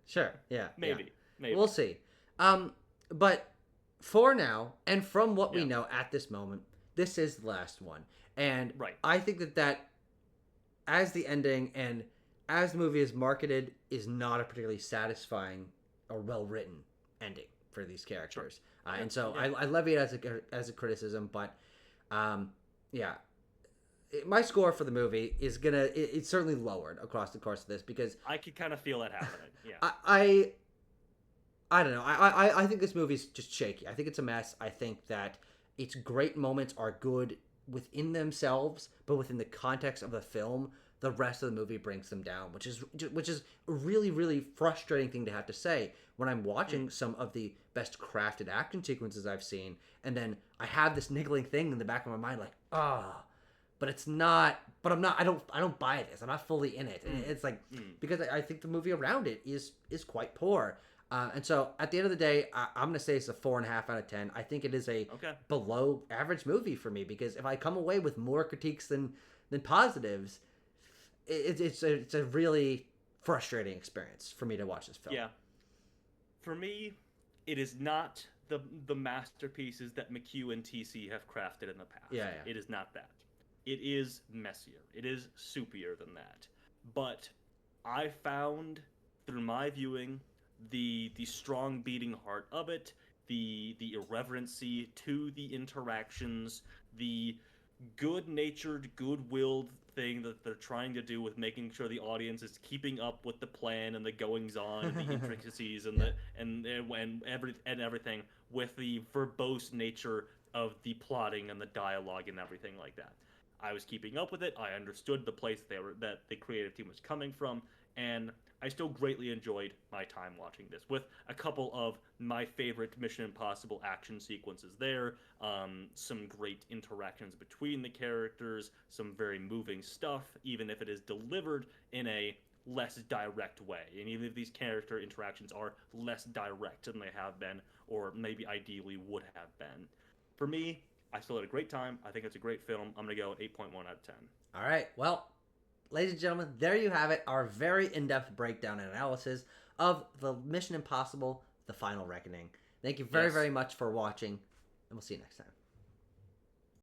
Sure. Yeah.
Maybe.
We'll see. But for now, and from what we know at this moment, this is the last one. And I think that as the ending and as the movie is marketed, is not a particularly satisfying or well-written ending for these characters. Sure. And so I levy it as a criticism, but my score for the movie is it's certainly lowered across the course of this, because
I could kind of feel that happening. Yeah.
I don't know. I think this movie's just shaky. I think it's a mess. I think that its great moments are good within themselves, but within the context of the film, the rest of the movie brings them down, which is a really, really frustrating thing to have to say when I'm watching some of the best crafted action sequences I've seen, and then I have this niggling thing in the back of my mind, like, but it's not. But I don't buy this. I'm not fully in it. And it's like because I think the movie around it is quite poor. And so at the end of the day, I'm gonna say it's a 4.5 out of 10. I think it is a below average movie for me, because if I come away with more critiques than positives, it's a really frustrating experience for me to watch this film.
Yeah. For me, it is not the masterpieces that McHugh and TC have crafted in the past.
Yeah.
It is not that. It is messier. It is soupier than that. But I found through my viewing the strong beating heart of it, the irreverency to the interactions, the good-natured, good-willed thing that they're trying to do with making sure the audience is keeping up with the plan and the goings-on and the intricacies and everything with the verbose nature of the plotting and the dialogue and everything like that. I was keeping up with it. I understood the place that the creative team was coming from, and I still greatly enjoyed my time watching this, with a couple of my favorite Mission Impossible action sequences there, some great interactions between the characters, some very moving stuff, even if it is delivered in a less direct way. And even if these character interactions are less direct than they have been, or maybe ideally would have been. For me, I still had a great time. I think it's a great film. I'm going to go at 8.1 out of 10.
All right. Well, ladies and gentlemen, there you have it. Our very in-depth breakdown and analysis of the Mission Impossible, The Final Reckoning. Thank you very, very much for watching, and we'll see you next time.